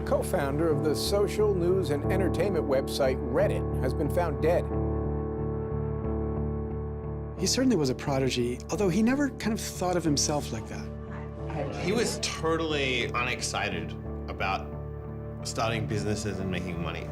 co-founder of the social news and entertainment website Reddit, has been found dead. He certainly was a prodigy, although he never kind of thought of himself like that. He was totally unexcited about starting businesses and making money.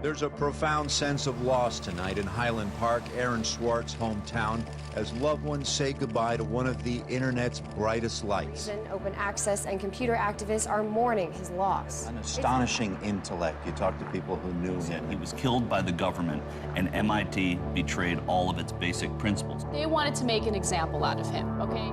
There's a profound sense of loss tonight in Highland Park, Aaron Swartz' hometown, as loved ones say goodbye to one of the internet's brightest lights. Open access and computer activists are mourning his loss. An astonishing intellect. You talk to people who knew him. He was killed by the government, and MIT betrayed all of its basic principles. They wanted to make an example out of him, okay?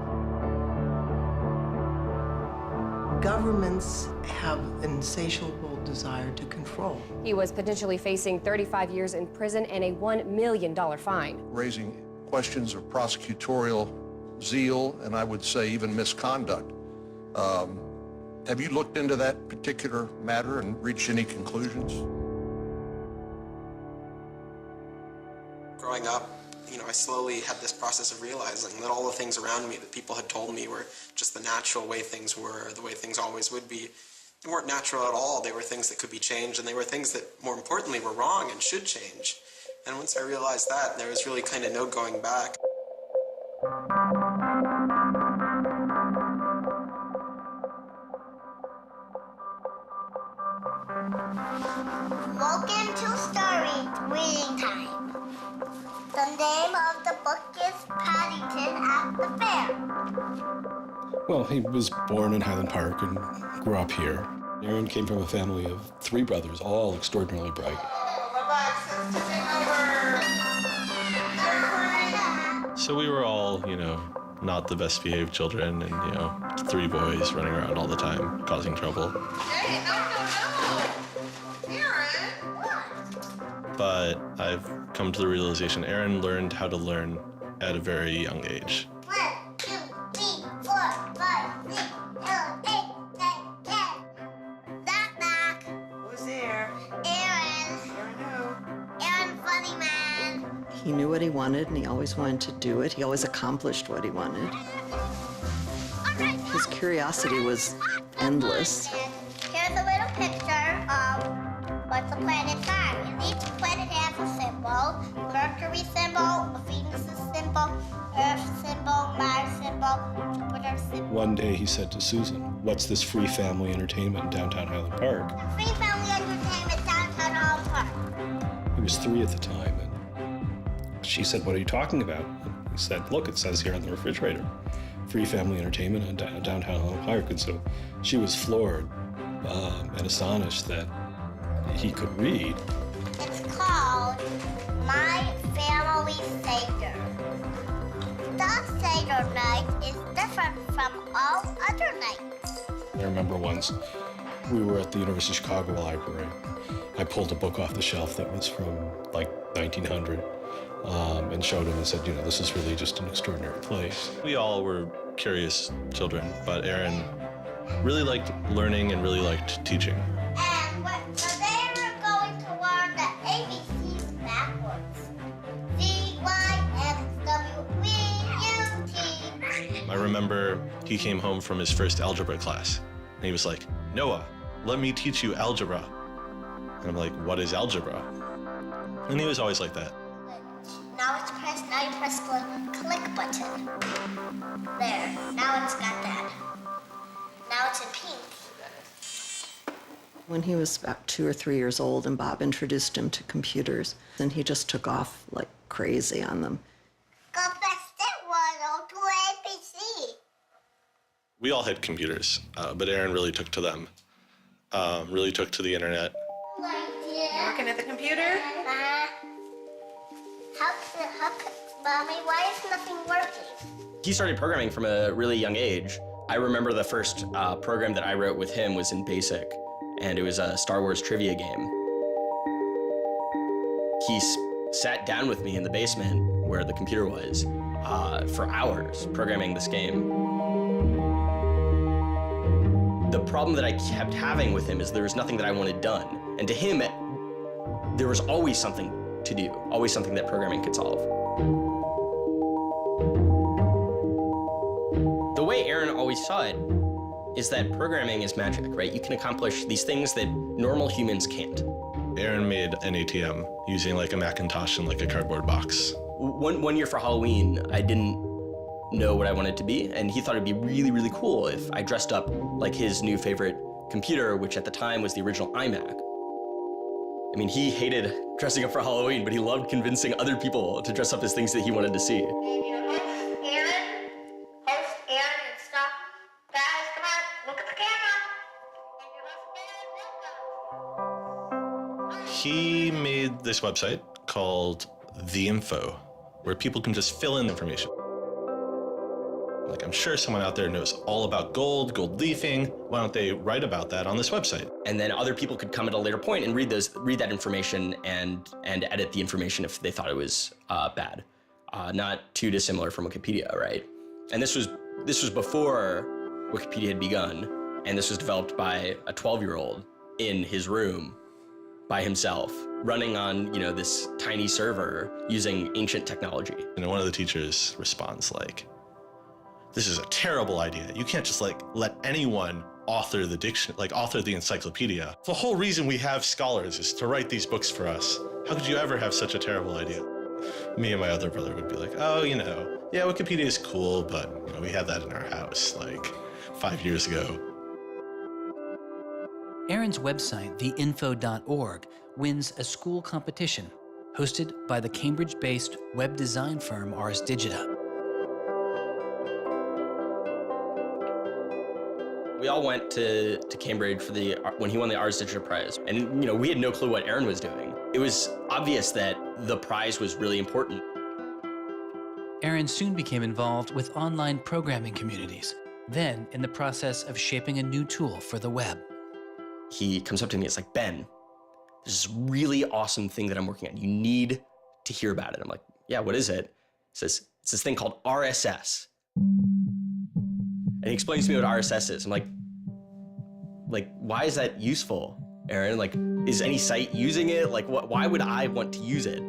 Governments have an insatiable desire to control. He was potentially facing 35 years in prison and a $1 million fine. Raising questions of prosecutorial zeal and I would say even misconduct. Have you looked into that particular matter and reached any conclusions? Growing up, I slowly had this process of realizing that all the things around me that people had told me were just the natural way things were, the way things always would be, they weren't natural at all. They were things that could be changed, and they were things that, more importantly, were wrong and should change. And once I realized that, there was really kind of no going back. Welcome to Story Reading Time. The name of the book is Paddington at the Fair. Well, he was born in Highland Park and grew up here. Aaron came from a family of 3 brothers, all extraordinarily bright. So we were all, not the best behaved children and, 3 boys running around all the time, causing trouble. Hey, no. Aaron, what? But I've come to the realization Aaron learned how to learn at a very young age. 1, 2, 3, 4, 5, 6, 7, 8, 9, 10. Knock, knock. Who's there? Aaron. Aaron who? Aaron, funny man. He knew what he wanted, and he always wanted to do it. He always accomplished what he wanted. His curiosity was endless. Here's a little picture of what's a planet's sign. Each planet has a symbol. Mercury symbol, Venus' symbol, Earth symbol, Mars symbol, Jupiter symbol. One day he said to Susan, "What's this free family entertainment in downtown Highland Park?" Free family entertainment downtown Highland Park. He was 3 at the time, and she said, "What are you talking about?" And he said, "Look, it says here on the refrigerator, free family entertainment in downtown Highland Park." And so she was floored and astonished that he could read. It's called My Family Seder. The Seder night is different from all other nights. I remember once we were at the University of Chicago Library. I pulled a book off the shelf that was from like 1900 and showed him and said, this is really just an extraordinary place. We all were curious children, but Aaron really liked learning and really liked teaching. And so they were going to learn the ABCs backwards. D, Y, X, W, V, U, T. I remember he came home from his first algebra class, and he was like, "Noah, let me teach you algebra." And I'm like, "What is algebra?" And he was always like that. Now you press the click button. There, now it's got that. Now it's in pink. When he was about 2 or 3 years old, and Bob introduced him to computers, and he just took off like crazy on them. Go fast at 102 ABC. We all had computers, but Aaron really took to them, really took to the internet. Working at the computer? Mommy, why is nothing working? He started programming from a really young age. I remember the first program that I wrote with him was in BASIC, and it was a Star Wars trivia game. He sat down with me in the basement where the computer was for hours programming this game. The problem that I kept having with him is there was nothing that I wanted done. And to him, there was always something to do, always something that programming could solve. The way Aaron always saw it, is that programming is magic, right? You can accomplish these things that normal humans can't. Aaron made an ATM using like a Macintosh and like a cardboard box. One year for Halloween, I didn't know what I wanted to be, and he thought it'd be really, really cool if I dressed up like his new favorite computer, which at the time was the original iMac. I mean, he hated dressing up for Halloween, but he loved convincing other people to dress up as things that he wanted to see. He made this website called The Info, where people can just fill in information. Like, I'm sure someone out there knows all about gold leafing. Why don't they write about that on this website? And then other people could come at a later point and read that information and edit the information if they thought it was bad. Not too dissimilar from Wikipedia, right? And this was before Wikipedia had begun, and this was developed by a 12-year-old in his room by himself, running on, this tiny server using ancient technology. And one of the teachers responds like, "This is a terrible idea. You can't just let anyone author the encyclopedia. The whole reason we have scholars is to write these books for us. How could you ever have such a terrible idea?" Me and my other brother would be like, "Oh, yeah, Wikipedia is cool, but we had that in our house like 5 years ago." Aaron's website, theinfo.org, wins a school competition hosted by the Cambridge-based web design firm Ars Digita. We all went to Cambridge for when he won the Ars Digita Prize. And, we had no clue what Aaron was doing. It was obvious that the prize was really important. Aaron soon became involved with online programming communities, then in the process of shaping a new tool for the web. He comes up to me, it's like, "Ben, there's this really awesome thing that I'm working on. You need to hear about it." I'm like, "Yeah, what is it?" He says, "It's this thing called RSS." And he explains to me what RSS is. I'm like, why is that useful, Aaron? Is any site using it? Why would I want to use it?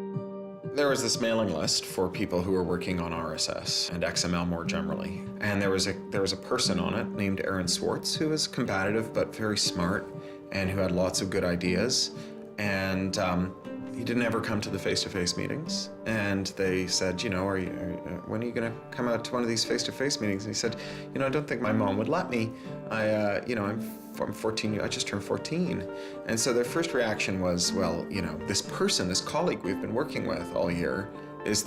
There was this mailing list for people who were working on RSS and XML more generally. And there was a person on it named Aaron Swartz who was combative but very smart and who had lots of good ideas. And he didn't ever come to the face-to-face meetings. And they said, when are you going to come out to one of these face-to-face meetings? And he said, I don't think my mom would let me. I'm 14, I just turned 14. And so their first reaction was, well, this colleague we've been working with all year was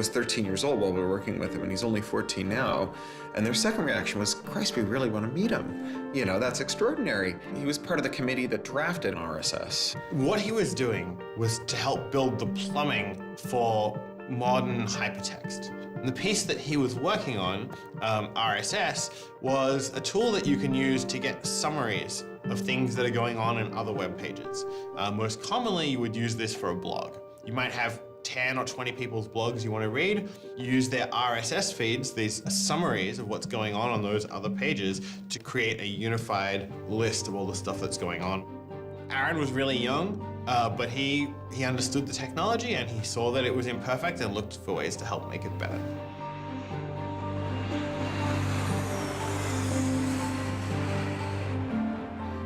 13 years old while we were working with him, and he's only 14 now. And their second reaction was, Christ, we really want to meet him. That's extraordinary. He was part of the committee that drafted RSS. What he was doing was to help build the plumbing for modern hypertext. And the piece that he was working on, RSS, was a tool that you can use to get summaries of things that are going on in other web pages. Most commonly, you would use this for a blog. You might have 10 or 20 people's blogs you want to read. You use their RSS feeds, these summaries of what's going on those other pages, to create a unified list of all the stuff that's going on. Aaron was really young, but he understood the technology and he saw that it was imperfect and looked for ways to help make it better.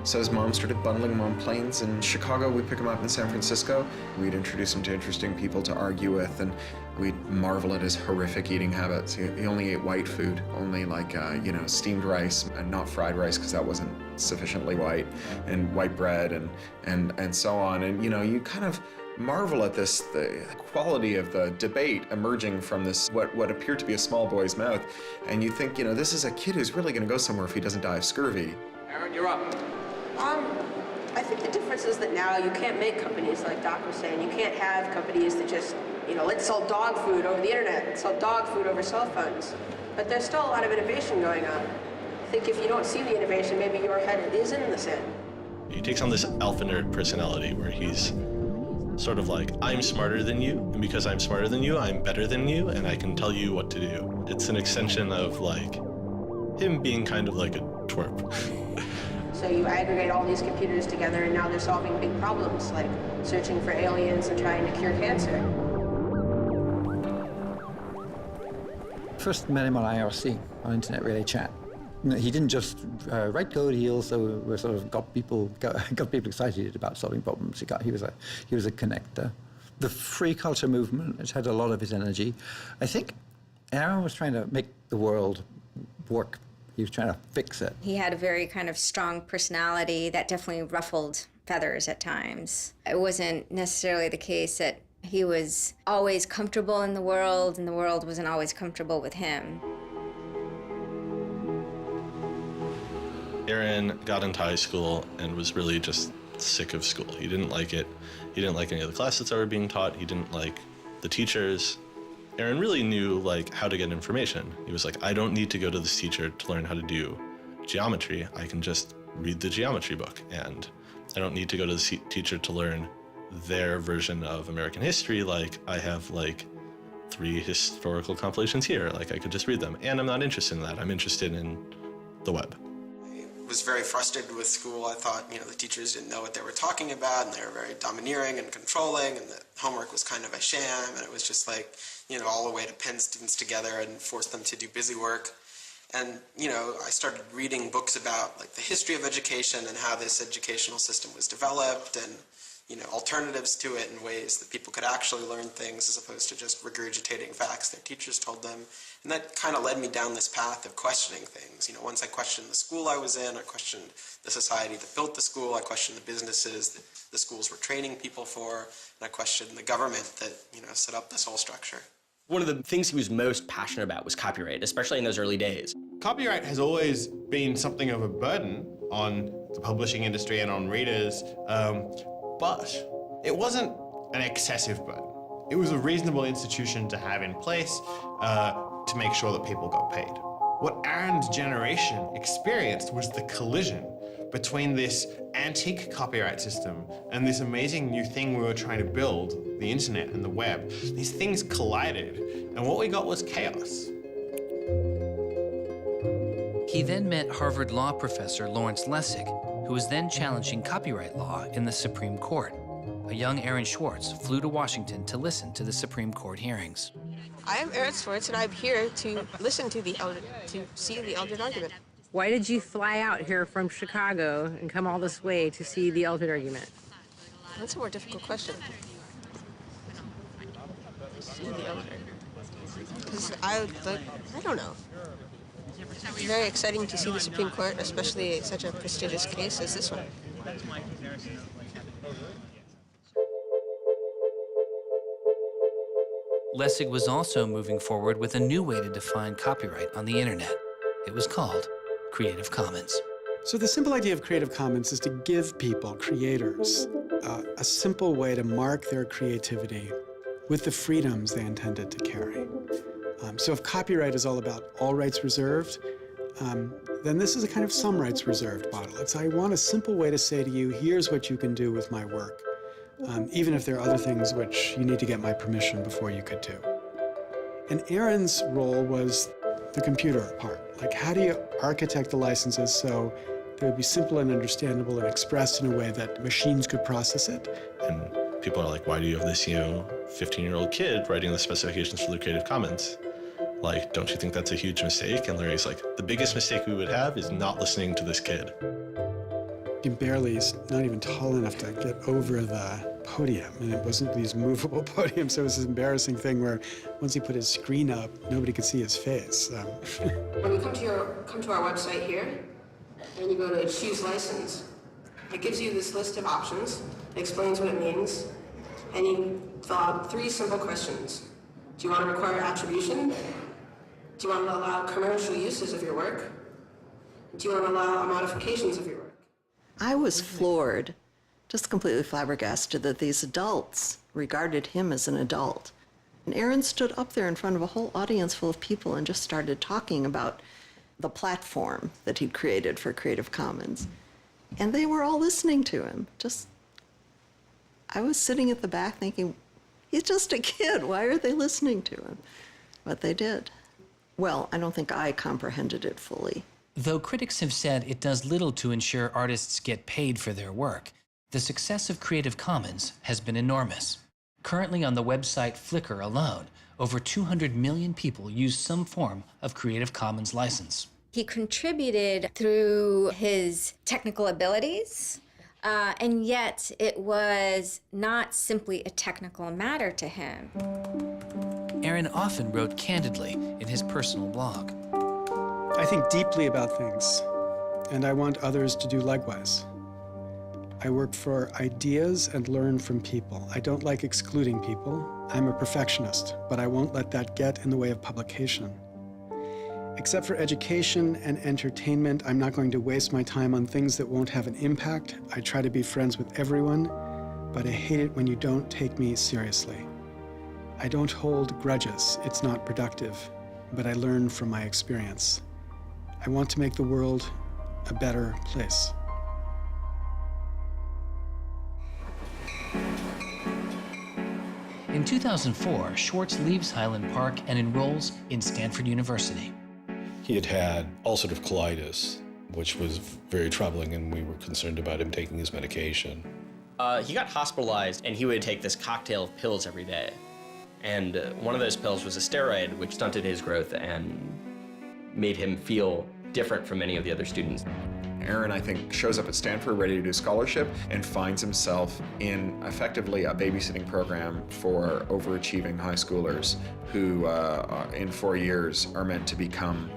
So his mom started bundling him on planes in Chicago. We'd pick him up in San Francisco. We'd introduce him to interesting people to argue with, and we'd marvel at his horrific eating habits. He only ate white food, only steamed rice and not fried rice because that wasn't sufficiently white, and white bread and so on. And you kind of marvel at this, the quality of the debate emerging from this, what appeared to be a small boy's mouth. And you think, this is a kid who's really going to go somewhere if he doesn't die of scurvy. Aaron, you're up. I think the difference is that now you can't make companies, like Doc was saying. You can't have companies that just, let's sell dog food over the internet, let's sell dog food over cell phones. But there's still a lot of innovation going on. I think if you don't see the innovation, maybe your head is in the sand. He takes on this alpha nerd personality where he's sort of like, I'm smarter than you, and because I'm smarter than you, I'm better than you, and I can tell you what to do. It's an extension of him being kind of like a twerp. So you aggregate all these computers together and now they're solving big problems like searching for aliens and trying to cure cancer. First met him on IRC, on Internet Relay Chat. He didn't just write code. He also sort of got people excited about solving problems. He was a connector. The free culture movement has had a lot of his energy. I think Aaron was trying to make the world work. He was trying to fix it. He had a very kind of strong personality that definitely ruffled feathers at times. It wasn't necessarily the case that he was always comfortable in the world, and the world wasn't always comfortable with him. Aaron got into high school and was really just sick of school. He didn't like it. He didn't like any of the classes that were being taught. He didn't like the teachers. Aaron really knew how to get information. He was like, I don't need to go to this teacher to learn how to do geometry. I can just read the geometry book, and I don't need to go to the teacher to learn their version of American history. Like, I have 3 historical compilations here. I could just read them, and I'm not interested in that. I'm interested in the web. I was very frustrated with school. I thought, the teachers didn't know what they were talking about, and they were very domineering and controlling, and the homework was kind of a sham, and it was just all the way to pen students together and force them to do busy work. And, I started reading books about the history of education and how this educational system was developed, and, alternatives to it in ways that people could actually learn things as opposed to just regurgitating facts their teachers told them. And that kind of led me down this path of questioning things. Once I questioned the school I was in, I questioned the society that built the school, I questioned the businesses that the schools were training people for, and I questioned the government that, set up this whole structure. One of the things he was most passionate about was copyright, especially in those early days. Copyright has always been something of a burden on the publishing industry and on readers, but it wasn't an excessive burden. It was a reasonable institution to have in place to make sure that people got paid. What Aaron's generation experienced was the collision between this antique copyright system and this amazing new thing we were trying to build, the internet and the web. These things collided, and what we got was chaos. He then met Harvard law professor Lawrence Lessig, who was then challenging copyright law in the Supreme Court. A young Aaron Swartz flew to Washington to listen to the Supreme Court hearings. I am Aaron Swartz, and I'm here to listen to see the Eldred argument. Why did you fly out here from Chicago and come all this way to see the Eldred argument? That's a more difficult question. See the Eldred. Because I don't know. It's very exciting to see the Supreme Court, especially such a prestigious case as this one. Lessig was also moving forward with a new way to define copyright on the internet. It was called Creative Commons. So the simple idea of Creative Commons is to give people, creators, a simple way to mark their creativity with the freedoms they intended to carry. So if copyright is all about all rights reserved, then this is a kind of some rights reserved model. It's I want a simple way to say to you, here's what you can do with my work, even if there are other things which you need to get my permission before you could do. And Aaron's role was the computer part. How do you architect the licenses so they would be simple and understandable and expressed in a way that machines could process it? And people are like, why do you have this, 15-year-old kid writing the specifications for the Creative Commons? Don't you think that's a huge mistake? And Larry's like, the biggest mistake we would have is not listening to this kid. He's not even tall enough to get over the podium, and it wasn't these movable podiums, so it was this embarrassing thing where once he put his screen up, nobody could see his face. When you come to our website here, and you go to choose license, it gives you this list of options, it explains what it means, and you fill out 3 simple questions. Do you want to require attribution? Do you want to allow commercial uses of your work? Do you want to allow modifications of your work? I was floored, just completely flabbergasted that these adults regarded him as an adult. And Aaron stood up there in front of a whole audience full of people and just started talking about the platform that he'd created for Creative Commons. And they were all listening to him. I was sitting at the back thinking, he's just a kid. Why are they listening to him? But they did. Well, I don't think I comprehended it fully. Though critics have said it does little to ensure artists get paid for their work, the success of Creative Commons has been enormous. Currently on the website Flickr alone, over 200 million people use some form of Creative Commons license. He contributed through his technical abilities, and yet it was not simply a technical matter to him. Aaron often wrote candidly in his personal blog. I think deeply about things, and I want others to do likewise. I work for ideas and learn from people. I don't like excluding people. I'm a perfectionist, but I won't let that get in the way of publication. Except for education and entertainment, I'm not going to waste my time on things that won't have an impact. I try to be friends with everyone, but I hate it when you don't take me seriously. I don't hold grudges. It's not productive, but I learn from my experience. I want to make the world a better place. In 2004, Swartz leaves Highland Park and enrolls in Stanford University. He had had ulcerative colitis, which was very troubling, and we were concerned about him taking his medication. He got hospitalized, and he would take this cocktail of pills every day. And one of those pills was a steroid, which stunted his growth and made him feel different from many of the other students. Aaron, I think, shows up at Stanford ready to do scholarship and finds himself in effectively a babysitting program for overachieving high schoolers who, in 4 years, are meant to become,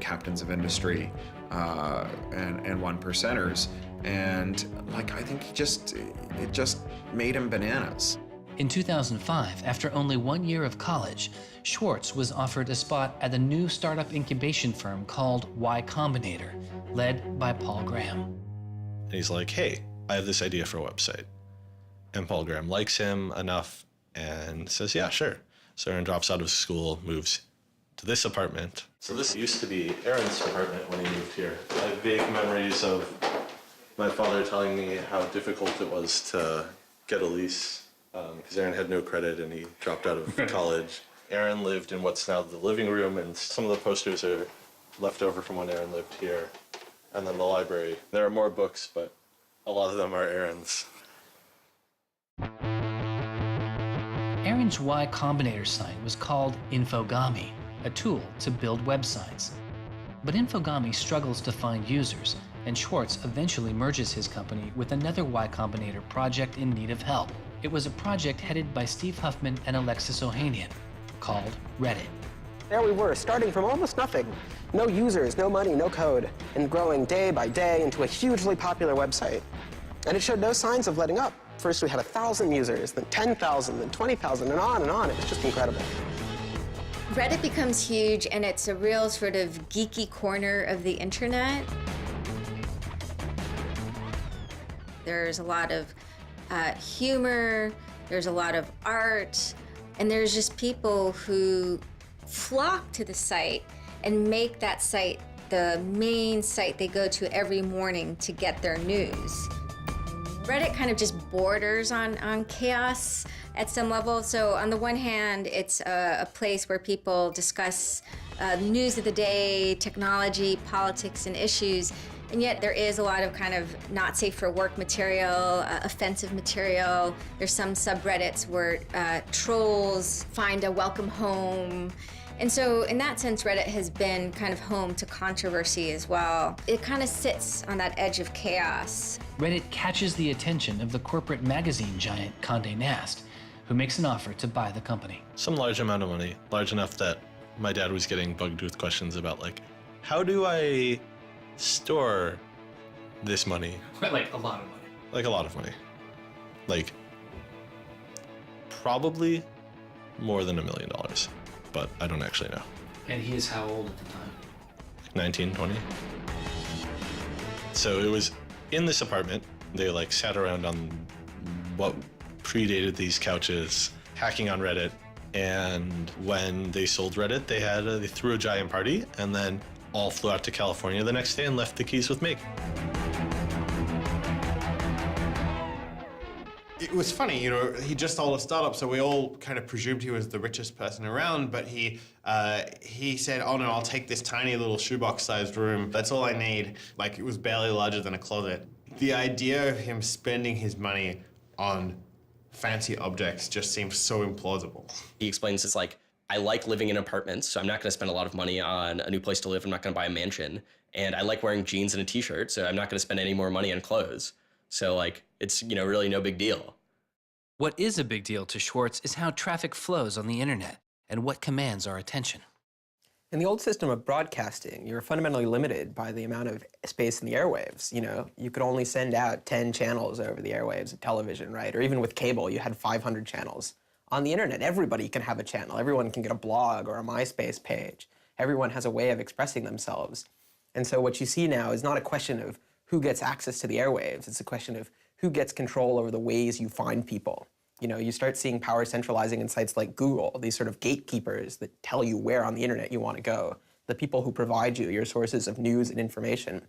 captains of industry and one percenters. And I think it just made him bananas. In 2005, after only 1 year of college, Swartz was offered a spot at the new startup incubation firm called Y Combinator, led by Paul Graham. And he's like, hey, I have this idea for a website. And Paul Graham likes him enough and says, yeah, sure. So Aaron drops out of school, moves to this apartment. So this used to be Aaron's apartment when he moved here. I have vague memories of my father telling me how difficult it was to get a lease because Aaron had no credit and he dropped out of college. Aaron lived in what's now the living room, and some of the posters are left over from when Aaron lived here. And then the library. There are more books, but a lot of them are Aaron's. Aaron's Y Combinator site was called Infogami, a tool to build websites. But Infogami struggles to find users, and Swartz eventually merges his company with another Y Combinator project in need of help. It was a project headed by Steve Huffman and Alexis Ohanian, called Reddit. There we were, starting from almost nothing. No users, no money, no code, and growing day by day into a hugely popular website. And it showed no signs of letting up. First we had 1,000 users, then 10,000, then 20,000, and on and on. It was just incredible. Reddit becomes huge, and it's a real sort of geeky corner of the internet. There's a lot of humor, there's a lot of art, and there's just people who flock to the site and make that site the main site they go to every morning to get their news. Reddit kind of just borders on chaos at some level. So on the one hand, it's a place where people discuss news of the day, technology, politics, and issues. And yet there is a lot of kind of not safe for work material, offensive material. There's some subreddits where trolls find a welcome home. And so in that sense, Reddit has been kind of home to controversy as well. It kind of sits on that edge of chaos. Reddit catches the attention of the corporate magazine giant Condé Nast, who makes an offer to buy the company. Some large amount of money, large enough that my dad was getting bugged with questions about how do I store this money? Like a lot of money. Like a lot of money. Probably more than $1 million, but I don't actually know. And he is how old at the time? 19, 20. So it was in this apartment. They sat around on what predated these couches, hacking on Reddit. And when they sold Reddit, they threw a giant party and then all flew out to California the next day and left the keys with me. It was funny, he just sold a startup, so we all kind of presumed he was the richest person around, but he said, oh no, I'll take this tiny little shoebox-sized room. That's all I need. It was barely larger than a closet. The idea of him spending his money on fancy objects just seems so implausible. He explains it's I like living in apartments, so I'm not going to spend a lot of money on a new place to live. I'm not going to buy a mansion. And I like wearing jeans and a t-shirt, so I'm not going to spend any more money on clothes. So like, it's, you know, really no big deal. What is a big deal to Swartz is how traffic flows on the internet and what commands our attention. In the old system of broadcasting, you were fundamentally limited by the amount of space in the airwaves. You know, you could only send out 10 channels over the airwaves of television, right? Or even with cable, you had 500 channels. On the internet, everybody can have a channel. Everyone can get a blog or a MySpace page. Everyone has a way of expressing themselves. And so what you see now is not a question of who gets access to the airwaves. It's a question of who gets control over the ways you find people. You know, you start seeing power centralizing in sites like Google, these sort of gatekeepers that tell you where on the internet you want to go, the people who provide you your sources of news and information.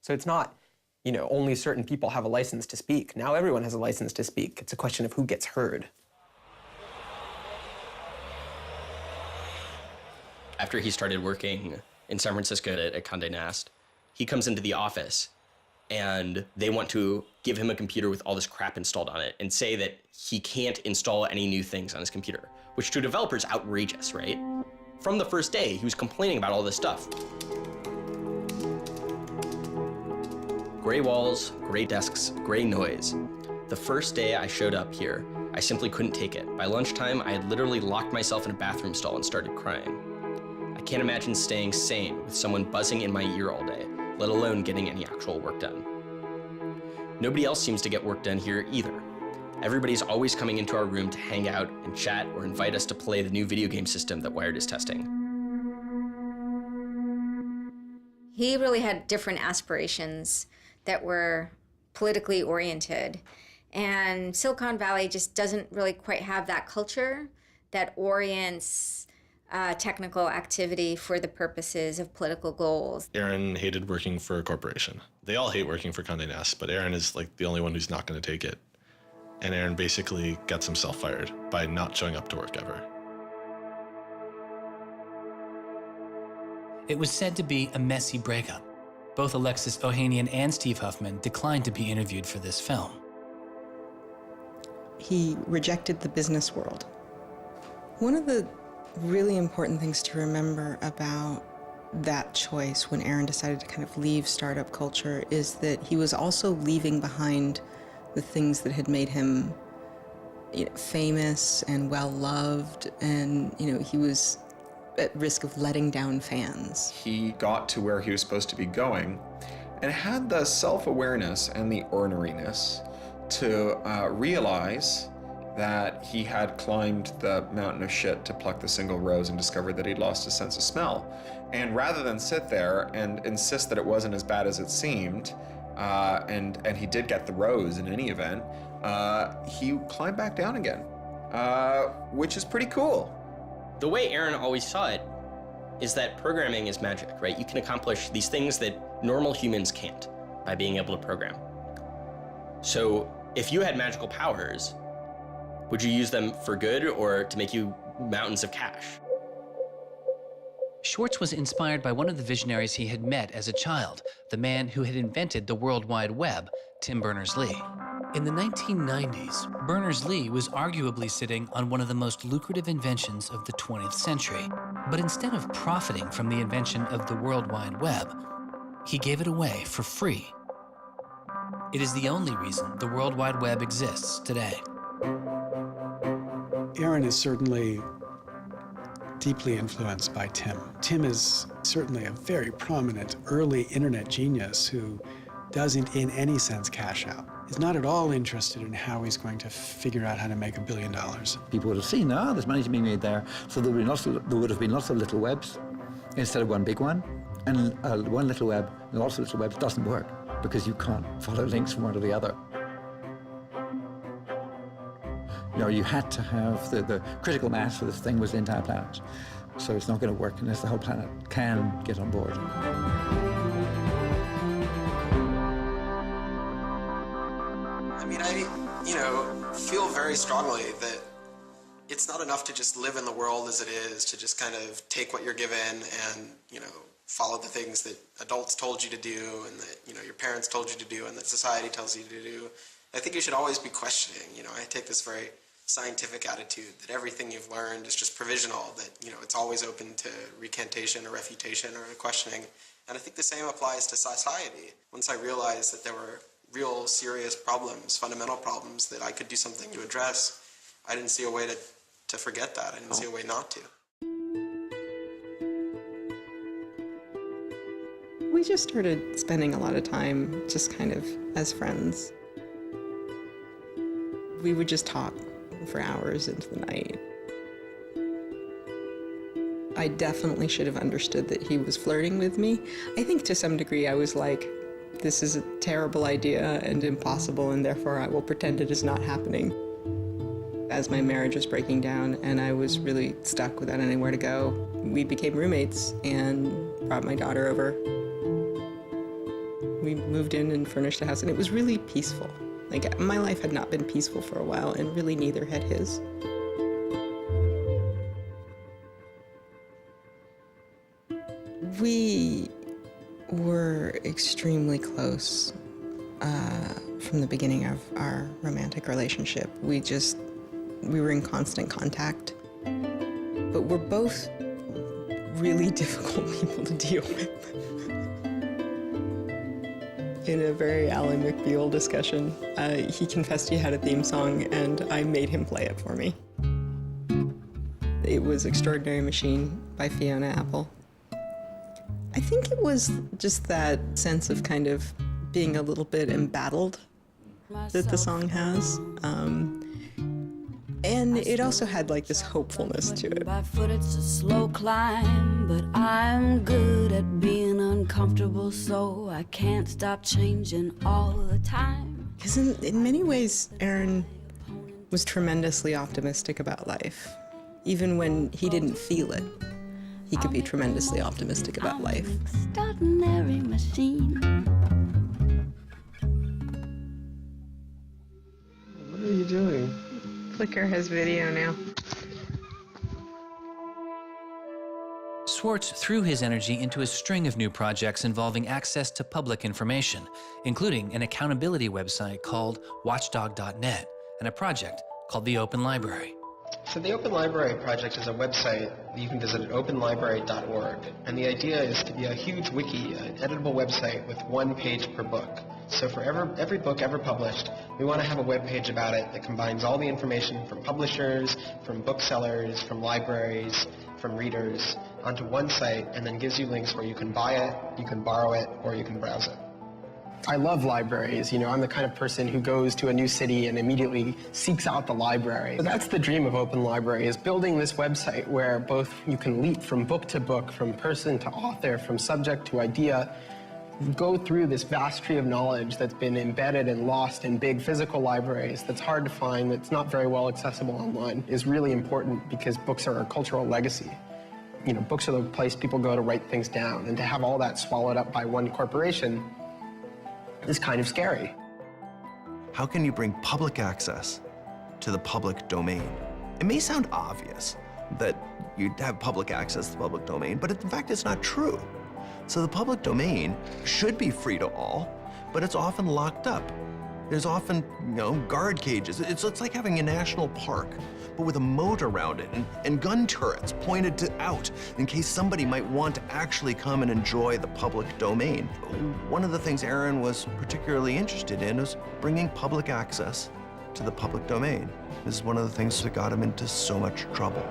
So it's not, you know, only certain people have a license to speak. Now everyone has a license to speak. It's a question of who gets heard. After he started working in San Francisco at Condé Nast, he comes into the office and they want to give him a computer with all this crap installed on it and say that he can't install any new things on his computer, which to a developer is outrageous, right? From the first day, he was complaining about all this stuff. Gray walls, gray desks, gray noise. The first day I showed up here, I simply couldn't take it. By lunchtime, I had literally locked myself in a bathroom stall and started crying. I can't imagine staying sane with someone buzzing in my ear all day, let alone getting any actual work done. Nobody else seems to get work done here either. Everybody's always coming into our room to hang out and chat or invite us to play the new video game system that Wired is testing. He really had different aspirations that were politically oriented. And Silicon Valley just doesn't really quite have that culture that orients technical activity for the purposes of political goals. Aaron hated working for a corporation. They all hate working for Condé Nast, but Aaron is like the only one who's not going to take it. And Aaron basically gets himself fired by not showing up to work ever. It was said to be a messy breakup. Both Alexis Ohanian and Steve Huffman declined to be interviewed for this film. He rejected the business world. One of the really important things to remember about that choice when Aaron decided to kind of leave startup culture is that he was also leaving behind the things that had made him, you know, famous and well-loved, and, you know, he was at risk of letting down fans. He got to where he was supposed to be going and had the self-awareness and the orneriness to realize that he had climbed the mountain of shit to pluck the single rose and discovered that he'd lost his sense of smell. And rather than sit there and insist that it wasn't as bad as it seemed, and he did get the rose in any event, he climbed back down again, which is pretty cool. The way Aaron always saw it is that programming is magic, right? You can accomplish these things that normal humans can't by being able to program. So if you had magical powers, would you use them for good or to make you mountains of cash? Swartz was inspired by one of the visionaries he had met as a child, the man who had invented the World Wide Web, Tim Berners-Lee. In the 1990s, Berners-Lee was arguably sitting on one of the most lucrative inventions of the 20th century. But instead of profiting from the invention of the World Wide Web, he gave it away for free. It is the only reason the World Wide Web exists today. Aaron is certainly deeply influenced by Tim. Tim is certainly a very prominent early internet genius who doesn't in any sense cash out. He's not at all interested in how he's going to figure out how to make $1 billion. People would have seen, there's money to be made there. So there would have been lots of little webs instead of one big one. And one little web, and lots of little webs doesn't work because you can't follow links from one to the other. You know, you had to have the critical mass for this thing was the entire planet. So it's not going to work unless the whole planet can get on board. I mean, I feel very strongly that it's not enough to just live in the world as it is, to just kind of take what you're given and, follow the things that adults told you to do and that, your parents told you to do and that society tells you to do. I think you should always be questioning. I take this very scientific attitude that everything you've learned is just provisional, that, you know, it's always open to recantation or refutation or questioning. And I think the same applies to society. Once I realized that there were real serious problems, fundamental problems that I could do something to address, I didn't see a way to forget that. I didn't see a way not to. We just started spending a lot of time just kind of as friends. We would just talk for hours into the night. I definitely should have understood that he was flirting with me. I think to some degree I was like, this is a terrible idea and impossible, and therefore I will pretend it is not happening. As my marriage was breaking down and I was really stuck without anywhere to go, we became roommates and brought my daughter over. We moved in and furnished a house, and it was really peaceful. Like, my life had not been peaceful for a while, and really neither had his. We were extremely close from the beginning of our romantic relationship. We were in constant contact, but we're both really difficult people to deal with. In a very Ally McBeal discussion, he confessed he had a theme song, and I made him play it for me. It was Extraordinary Machine by Fiona Apple. I think it was just that sense of kind of being a little bit embattled that the song has. And it also had like this hopefulness to it. By foot it's a slow climb, but I'm good at being uncomfortable, so I can't stop changing all the time. Because in many ways, Aaron was tremendously optimistic about life. Even when he didn't feel it, he could be tremendously optimistic about life. Extraordinary machine. What are you doing? Flickr has video now. Swartz threw his energy into a string of new projects involving access to public information, including an accountability website called watchdog.net and a project called the Open Library. So the Open Library Project is a website that you can visit at openlibrary.org. And the idea is to be a huge wiki, an editable website with one page per book. So for every book ever published, we want to have a web page about it that combines all the information from publishers, from booksellers, from libraries, from readers, onto one site, and then gives you links where you can buy it, you can borrow it, or you can browse it. I love libraries. You know, I'm the kind of person who goes to a new city and immediately seeks out the library. So that's the dream of Open Library, is building this website where both you can leap from book to book, from person to author, from subject to idea, go through this vast tree of knowledge that's been embedded and lost in big physical libraries that's hard to find, that's not very well accessible online, is really important because books are a cultural legacy. You know, books are the place people go to write things down, and to have all that swallowed up by one corporation is kind of scary. How can you bring public access to the public domain? It may sound obvious that you'd have public access to the public domain, but in fact, it's not true. So the public domain should be free to all, but it's often locked up. There's often, guard cages. It's like having a national park, but with a moat around it and gun turrets pointed out in case somebody might want to actually come and enjoy the public domain. One of the things Aaron was particularly interested in was bringing public access to the public domain. This is one of the things that got him into so much trouble.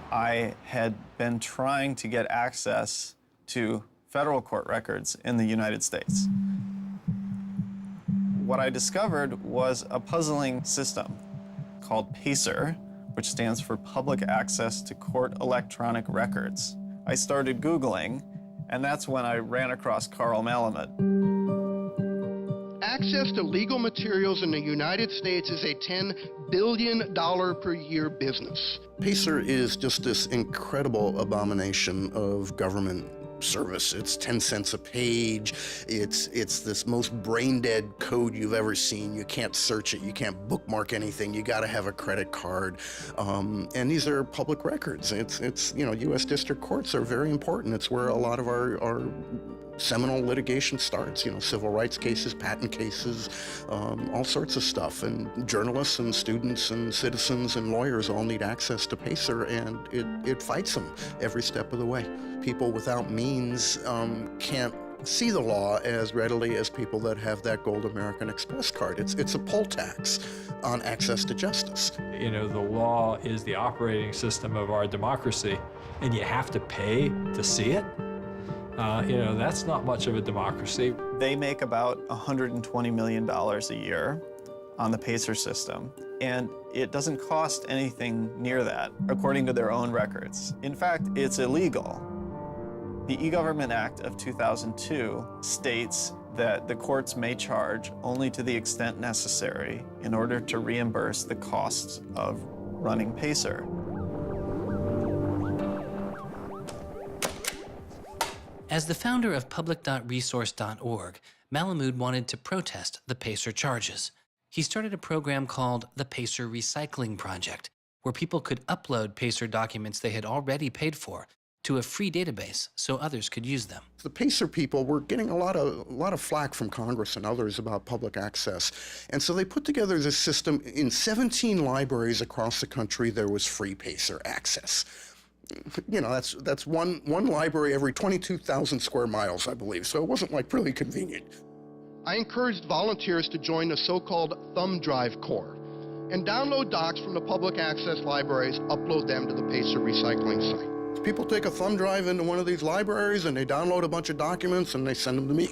I had been trying to get access to federal court records in the United States. What I discovered was a puzzling system called PACER, which stands for Public Access to Court Electronic Records. I started Googling, and that's when I ran across Carl Malamud. Access to legal materials in the United States is a $10 billion per year business. PACER is just this incredible abomination of government service. It's 10 cents a page. It's this most brain-dead code you've ever seen. You can't search it. You can't bookmark anything. You got to have a credit card. And these are public records. It's U.S. district courts are very important. It's where a lot of our seminal litigation starts, civil rights cases, patent cases, all sorts of stuff. And journalists and students and citizens and lawyers all need access to PACER, and it fights them every step of the way. People without means can't see the law as readily as people that have that Gold American Express card. It's a poll tax on access to justice. The law is the operating system of our democracy, and you have to pay to see it. That's not much of a democracy. They make about $120 million a year on the PACER system, and it doesn't cost anything near that, according to their own records. In fact, it's illegal. The E-Government Act of 2002 states that the courts may charge only to the extent necessary in order to reimburse the costs of running PACER. As the founder of public.resource.org, Malamud wanted to protest the PACER charges. He started a program called the PACER Recycling Project, where people could upload PACER documents they had already paid for to a free database so others could use them. The PACER people were getting a lot of flack from Congress and others about public access. And so they put together this system. In 17 libraries across the country, there was free PACER access. That's one library every 22,000 square miles, I believe. So it wasn't like really convenient. I encouraged volunteers to join the so-called Thumb Drive Corps and download docs from the public access libraries, upload them to the PACER recycling site. People take a thumb drive into one of these libraries and they download a bunch of documents and they send them to me.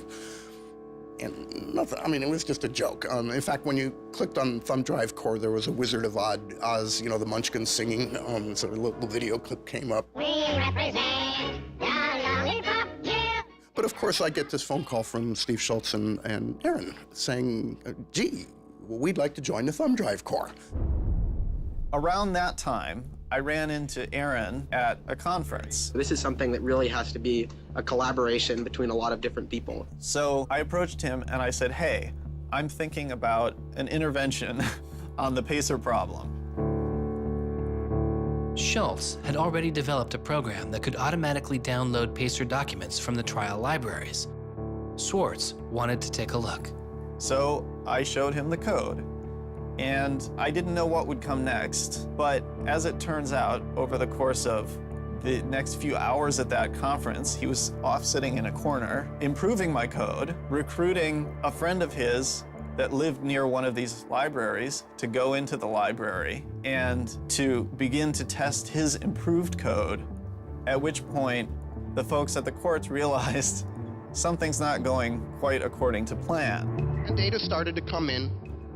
And nothing, it was just a joke. In fact, when you clicked on Thumb Drive Core, there was a Wizard of Oz, the Munchkins singing, so a little video clip came up. We represent the Lollipop Guild. But of course, I get this phone call from Steve Schultz and Aaron saying, gee, we'd like to join the Thumb Drive Corps. Around that time, I ran into Aaron at a conference. This is something that really has to be a collaboration between a lot of different people. So I approached him and I said, hey, I'm thinking about an intervention on the PACER problem. Schultz had already developed a program that could automatically download PACER documents from the trial libraries. Swartz wanted to take a look. So I showed him the code. And I didn't know what would come next, but as it turns out, over the course of the next few hours at that conference, he was off sitting in a corner, improving my code, recruiting a friend of his that lived near one of these libraries to go into the library and to begin to test his improved code, at which point the folks at the courts realized something's not going quite according to plan. And data started to come in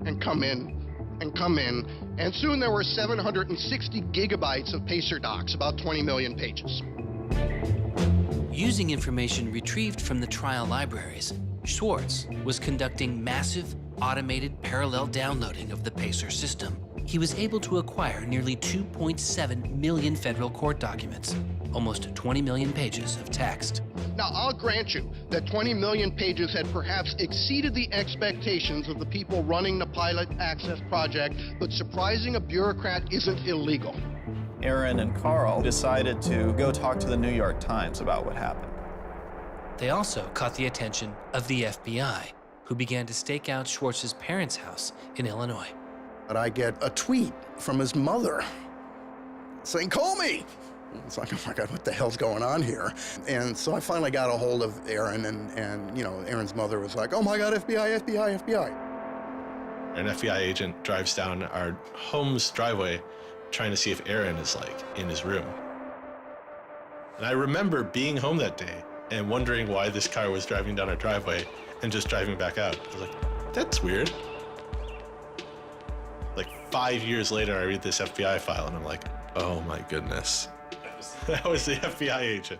and come in and come in, and soon there were 760 gigabytes of PACER docs, about 20 million pages. Using information retrieved from the trial libraries, Swartz was conducting massive, automated parallel downloading of the PACER system. He was able to acquire nearly 2.7 million federal court documents, almost 20 million pages of text. Now, I'll grant you that 20 million pages had perhaps exceeded the expectations of the people running the Pilot Access Project, but surprising a bureaucrat isn't illegal. Aaron and Carl decided to go talk to the New York Times about what happened. They also caught the attention of the FBI, who began to stake out Schwartz's parents' house in Illinois. But I get a tweet from his mother saying, call me. It's like, oh my God, what the hell's going on here? And so I finally got a hold of Aaron, and Aaron's mother was like, oh my God, FBI, FBI, FBI. An FBI agent drives down our home's driveway trying to see if Aaron is in his room. And I remember being home that day and wondering why this car was driving down our driveway and just driving back out. I was like, that's weird. 5 years later, I read this FBI file and I'm like, oh my goodness. That was the FBI agent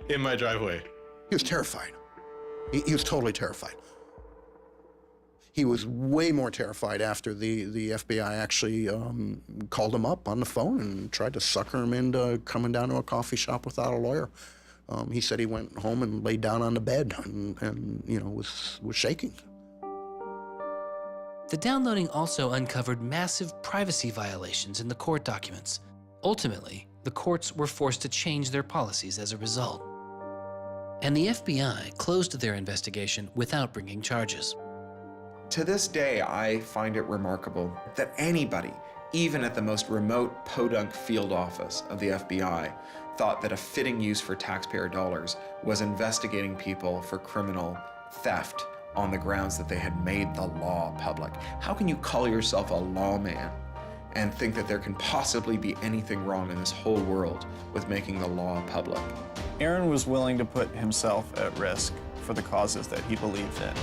in my driveway. He was terrified. He was totally terrified. He was way more terrified after the FBI actually called him up on the phone and tried to sucker him into coming down to a coffee shop without a lawyer. He said he went home and laid down on the bed and was shaking. The downloading also uncovered massive privacy violations in the court documents. Ultimately, the courts were forced to change their policies as a result. And the FBI closed their investigation without bringing charges. To this day, I find it remarkable that anybody, even at the most remote podunk field office of the FBI, thought that a fitting use for taxpayer dollars was investigating people for criminal theft on the grounds that they had made the law public. How can you call yourself a lawman and think that there can possibly be anything wrong in this whole world with making the law public? Aaron was willing to put himself at risk for the causes that he believed in.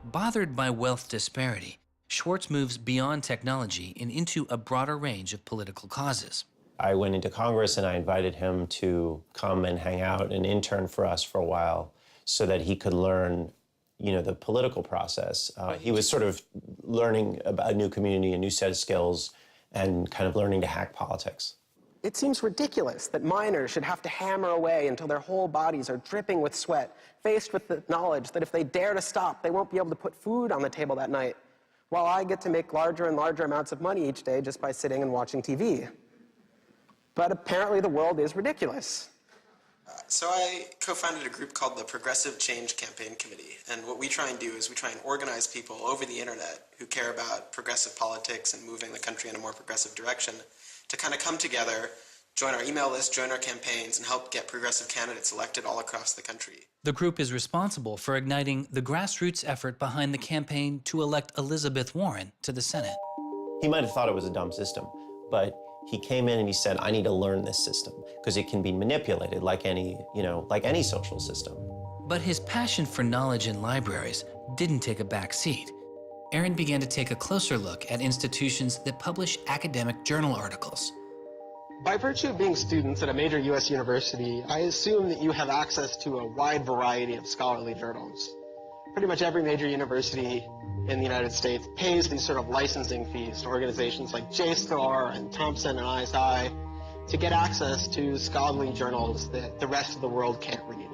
Bothered by wealth disparity, Swartz moves beyond technology and into a broader range of political causes. I went into Congress and I invited him to come and hang out and intern for us for a while so that he could learn, the political process. He was sort of learning about a new community, a new set of skills, and kind of learning to hack politics. It seems ridiculous that miners should have to hammer away until their whole bodies are dripping with sweat, faced with the knowledge that if they dare to stop, they won't be able to put food on the table that night, while I get to make larger and larger amounts of money each day just by sitting and watching TV. But apparently the world is ridiculous. So I co-founded a group called the Progressive Change Campaign Committee, and what we try and do is we try and organize people over the internet who care about progressive politics and moving the country in a more progressive direction to kind of come together, join our email list, join our campaigns, and help get progressive candidates elected all across the country. The group is responsible for igniting the grassroots effort behind the campaign to elect Elizabeth Warren to the Senate. He might have thought it was a dumb system, but he came in and he said, I need to learn this system because it can be manipulated like any social system. But his passion for knowledge in libraries didn't take a back seat. Aaron began to take a closer look at institutions that publish academic journal articles. By virtue of being students at a major U.S. university, I assume that you have access to a wide variety of scholarly journals. Pretty much every major university in the United States pays these sort of licensing fees to organizations like JStor and Thompson and ISI to get access to scholarly journals that the rest of the world can't read.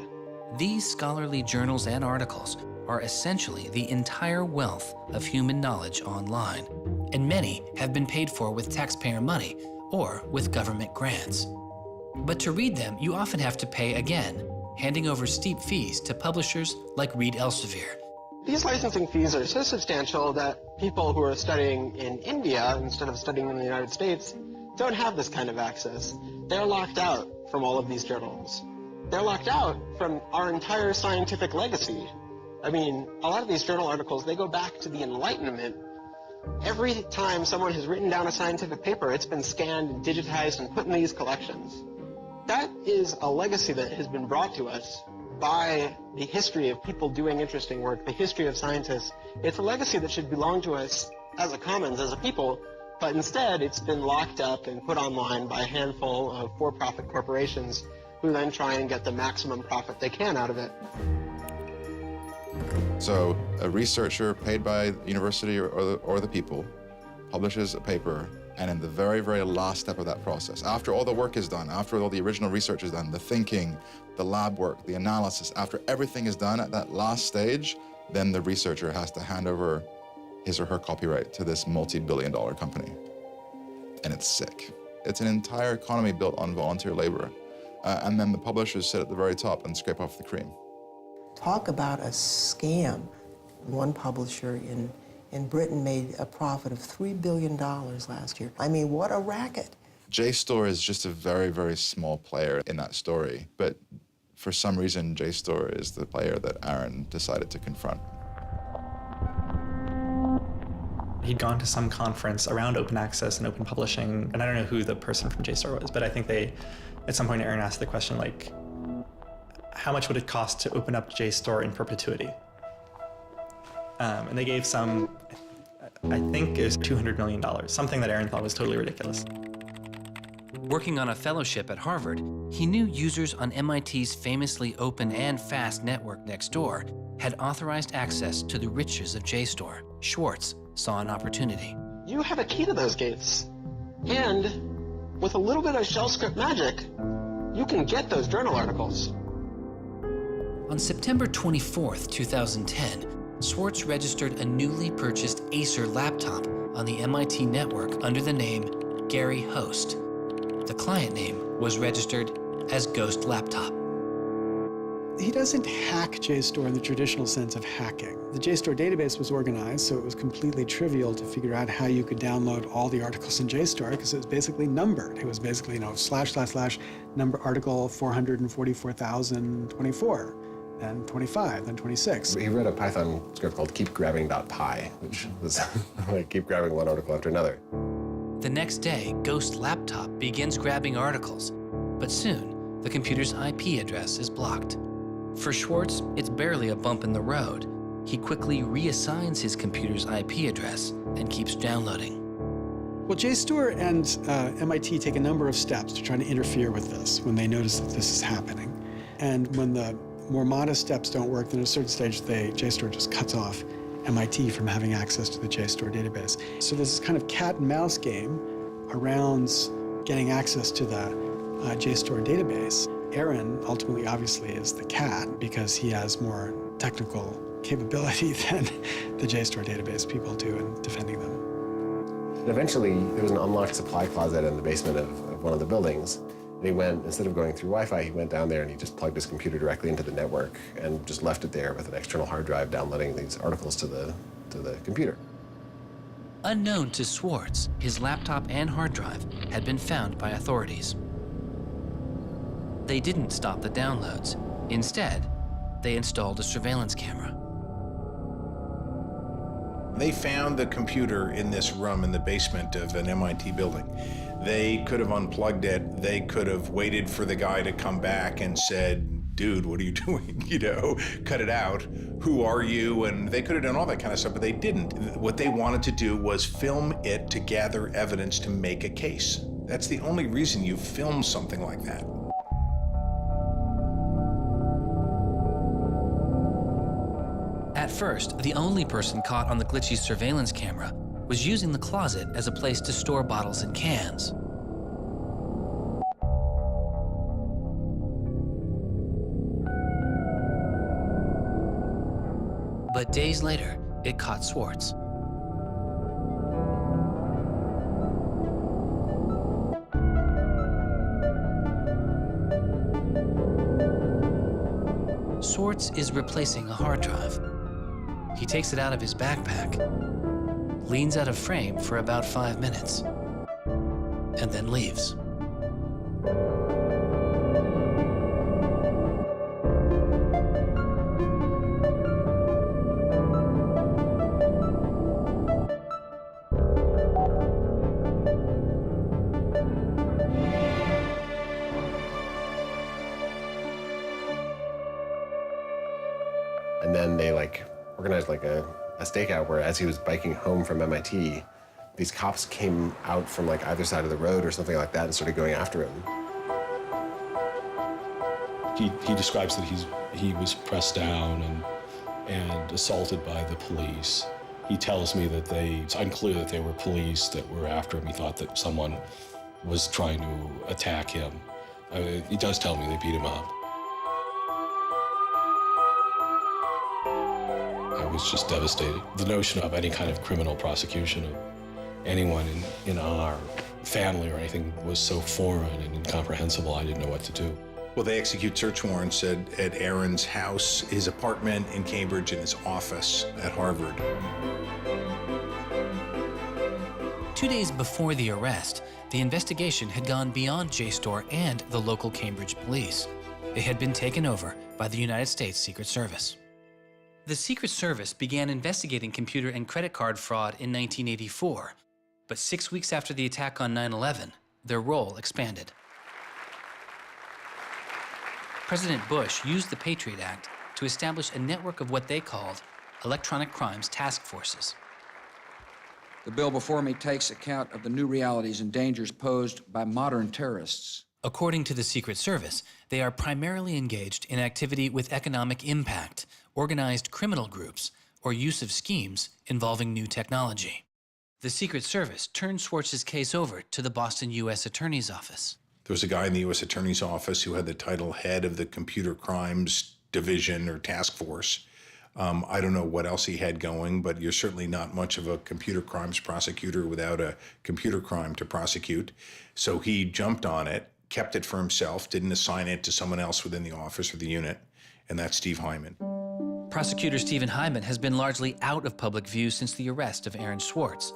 These scholarly journals and articles are essentially the entire wealth of human knowledge online, and many have been paid for with taxpayer money or with government grants. But to read them, you often have to pay again, handing over steep fees to publishers like Reed Elsevier. These licensing fees are so substantial that people who are studying in India instead of studying in the United States don't have this kind of access. They're locked out from all of these journals. They're locked out from our entire scientific legacy. I mean, a lot of these journal articles, they go back to the Enlightenment. Every time someone has written down a scientific paper, it's been scanned and digitized and put in these collections. That is a legacy that has been brought to us by the history of people doing interesting work, the history of scientists. It's a legacy that should belong to us as a commons, as a people, but instead it's been locked up and put online by a handful of for-profit corporations who then try and get the maximum profit they can out of it. So a researcher paid by the university or the people publishes a paper, and in the very, very last step of that process, after all the work is done, after all the original research is done, the thinking, the lab work, the analysis, after everything is done at that last stage, then the researcher has to hand over his or her copyright to this multi-billion-dollar company. And it's sick. It's an entire economy built on volunteer labor. And then the publishers sit at the very top and scrape off the cream. Talk about a scam. One publisher in Britain made a profit of $3 billion last year. I mean, what a racket. JStor is just a very, very small player in that story, but for some reason, JStor is the player that Aaron decided to confront. He'd gone to some conference around open access and open publishing, and I don't know who the person from JStor was, but I think at some point Aaron asked the question, like, how much would it cost to open up JStor in perpetuity? And they gave some, I think it was $200 million, something that Aaron thought was totally ridiculous. Working on a fellowship at Harvard, he knew users on MIT's famously open and fast network Nextdoor had authorized access to the riches of JStor. Swartz saw an opportunity. You have a key to those gates. And with a little bit of shell script magic, you can get those journal articles. On September 24th, 2010, Swartz registered a newly purchased Acer laptop on the MIT network under the name Gary Host. The client name was registered as Ghost Laptop. He doesn't hack JSTOR in the traditional sense of hacking. The JSTOR database was organized, so it was completely trivial to figure out how you could download all the articles in JSTOR because it was basically numbered. It was basically, / number article 444,024, then 25, then 26. He wrote a Python script called keepgrabbing.py, which was like keep grabbing one article after another. The next day, Ghost Laptop begins grabbing articles, but soon the computer's IP address is blocked. For Swartz, it's barely a bump in the road. He quickly reassigns his computer's IP address and keeps downloading. Well, JSTOR and MIT take a number of steps to try to interfere with this when they notice that this is happening. And when the more modest steps don't work, then at a certain stage, JSTOR just cuts off MIT from having access to the JSTOR database. So there's this kind of cat and mouse game around getting access to the JSTOR database. Aaron ultimately, obviously, is the cat because he has more technical capability than the JSTOR database people do in defending them. And eventually, there was an unlocked supply closet in the basement of one of the buildings. And he went, instead of going through Wi-Fi, he went down there and he just plugged his computer directly into the network and just left it there with an external hard drive downloading these articles to the computer. Unknown to Swartz, his laptop and hard drive had been found by authorities. They didn't stop the downloads. Instead, they installed a surveillance camera. They found the computer in this room in the basement of an MIT building. They could have unplugged it. They could have waited for the guy to come back and said, dude, what are you doing? Cut it out. Who are you? And they could have done all that kind of stuff, but they didn't. What they wanted to do was film it to gather evidence to make a case. That's the only reason you film something like that. At first, the only person caught on the glitchy surveillance camera was using the closet as a place to store bottles and cans. But days later, it caught Swartz. Swartz is replacing a hard drive. He takes it out of his backpack, leans out of frame for about 5 minutes, and then leaves. And then they organized a stakeout where as he was biking home from MIT, these cops came out from either side of the road or something like that and started going after him. He describes that he was pressed down and assaulted by the police. He tells me that it's unclear that they were police that were after him. He thought that someone was trying to attack him. He does tell me they beat him up. I was just devastated. The notion of any kind of criminal prosecution of anyone in our family or anything was so foreign and incomprehensible, I didn't know what to do. Well, they execute search warrants at Aaron's house, his apartment in Cambridge, and his office at Harvard. 2 days before the arrest, the investigation had gone beyond JSTOR and the local Cambridge police. It had been taken over by the United States Secret Service. The Secret Service began investigating computer and credit card fraud in 1984, but 6 weeks after the attack on 9/11, their role expanded. President Bush used the Patriot Act to establish a network of what they called electronic crimes task forces. The bill before me takes account of the new realities and dangers posed by modern terrorists. According to the Secret Service, they are primarily engaged in activity with economic impact, organized criminal groups, or use of schemes involving new technology. The Secret Service turned Swartz's case over to the Boston U.S. Attorney's Office. There was a guy in the U.S. Attorney's Office who had the title head of the Computer Crimes Division or Task Force. I don't know what else he had going, but you're certainly not much of a computer crimes prosecutor without a computer crime to prosecute. So he jumped on it, kept it for himself, didn't assign it to someone else within the office or the unit, and that's Steve Hyman. Prosecutor Stephen Hyman has been largely out of public view since the arrest of Aaron Swartz,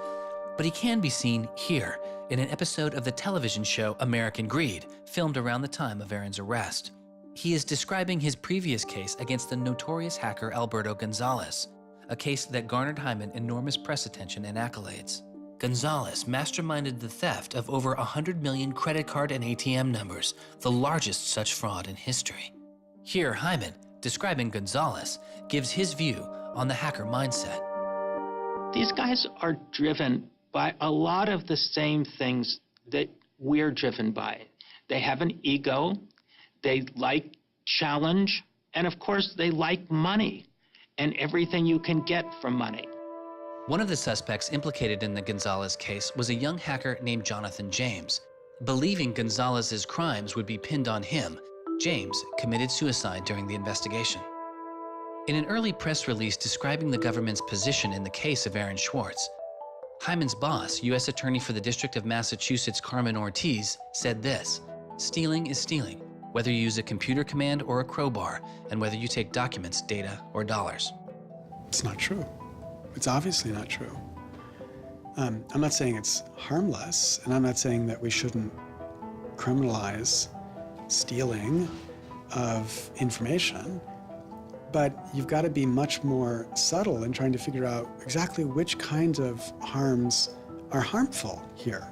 but he can be seen here in an episode of the television show American Greed, filmed around the time of Aaron's arrest. He is describing his previous case against the notorious hacker Alberto Gonzalez, a case that garnered Hyman enormous press attention and accolades. Gonzalez masterminded the theft of over 100 million credit card and ATM numbers, the largest such fraud in history. Here, Hyman, describing Gonzalez, gives his view on the hacker mindset. These guys are driven by a lot of the same things that we're driven by. They have an ego, they like challenge, and of course they like money and everything you can get from money. One of the suspects implicated in the Gonzalez case was a young hacker named Jonathan James. Believing Gonzalez's crimes would be pinned on him, James committed suicide during the investigation. In an early press release describing the government's position in the case of Aaron Swartz, Hyman's boss, U.S. Attorney for the District of Massachusetts Carmen Ortiz, said this: "Stealing is stealing, whether you use a computer command or a crowbar, and whether you take documents, data, or dollars." It's not true. It's obviously not true. I'm not saying it's harmless, and I'm not saying that we shouldn't criminalize stealing of information, but you've got to be much more subtle in trying to figure out exactly which kinds of harms are harmful here.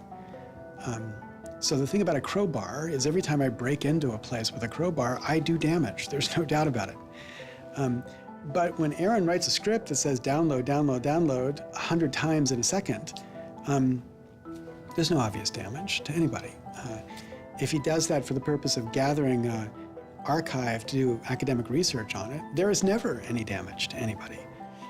So the thing about a crowbar is every time I break into a place with a crowbar, I do damage. There's no doubt about it. But when Aaron writes a script that says download, download, download 100 times in a second, there's no obvious damage to anybody. If he does that for the purpose of gathering archive to do academic research on it, there is never any damage to anybody.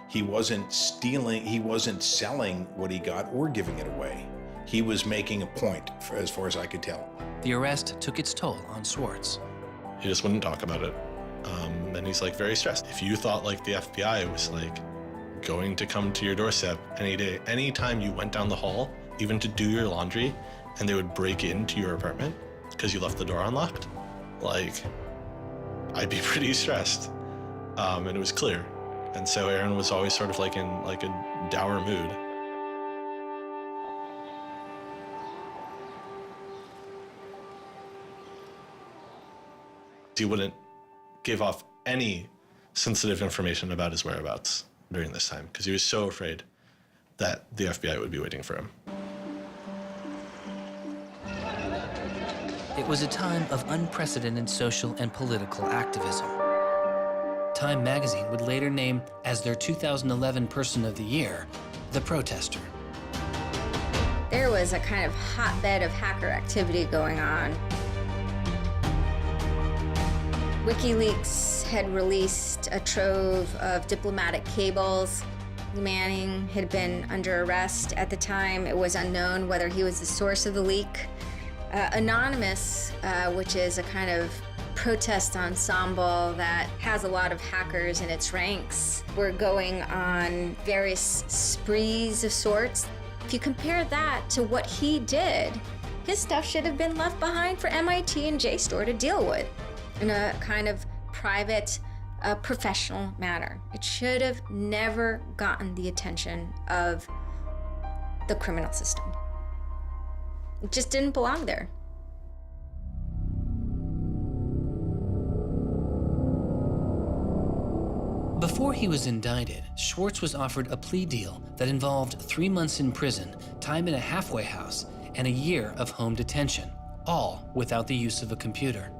He wasn't stealing, he wasn't selling what he got or giving it away. He was making a point, as far as I could tell. The arrest took its toll on Swartz. He just wouldn't talk about it. And he's like very stressed. If you thought like the FBI was like going to come to your doorstep any day, anytime you went down the hall, even to do your laundry, and they would break into your apartment because you left the door unlocked, like, I'd be pretty stressed. And it was clear. And so Aaron was always sort of like in like a dour mood. He wouldn't give off any sensitive information about his whereabouts during this time because he was so afraid that the FBI would be waiting for him. It was a time of unprecedented social and political activism. Time magazine would later name as their 2011 Person of the Year, the protester. There was a kind of hotbed of hacker activity going on. WikiLeaks had released a trove of diplomatic cables. Manning had been under arrest at the time. It was unknown whether he was the source of the leak. Anonymous, which is a kind of protest ensemble that has a lot of hackers in its ranks, were going on various sprees of sorts. If you compare that to what he did, his stuff should have been left behind for MIT and JStor to deal with in a kind of private, professional manner. It should have never gotten the attention of the criminal system. It just didn't belong there. Before he was indicted, Swartz was offered a plea deal that involved 3 months in prison, time in a halfway house, and a year of home detention, all without the use of a computer.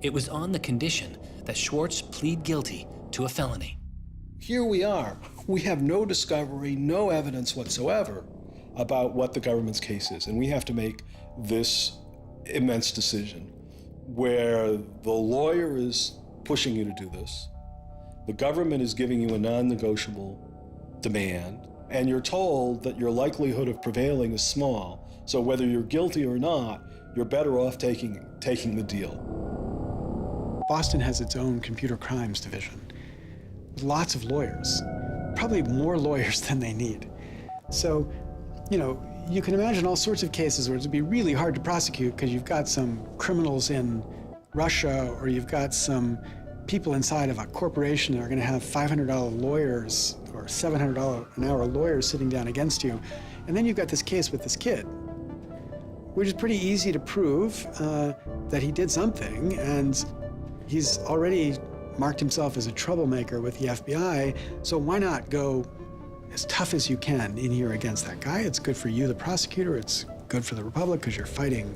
It was on the condition that Swartz plead guilty to a felony. Here we are. We have no discovery, no evidence whatsoever about what the government's case is, and we have to make this immense decision where the lawyer is pushing you to do this, the government is giving you a non-negotiable demand, and you're told that your likelihood of prevailing is small, so whether you're guilty or not, you're better off taking the deal. Boston has its own computer crimes division with lots of lawyers, probably more lawyers than they need. So, you can imagine all sorts of cases where it'd be really hard to prosecute because you've got some criminals in Russia or you've got some people inside of a corporation are going to have $500 lawyers or $700 an hour lawyers sitting down against you. And then you've got this case with this kid, which is pretty easy to prove that he did something, and he's already marked himself as a troublemaker with the FBI, so why not go as tough as you can in here against that guy? It's good for you, the prosecutor, it's good for the Republic, because you're fighting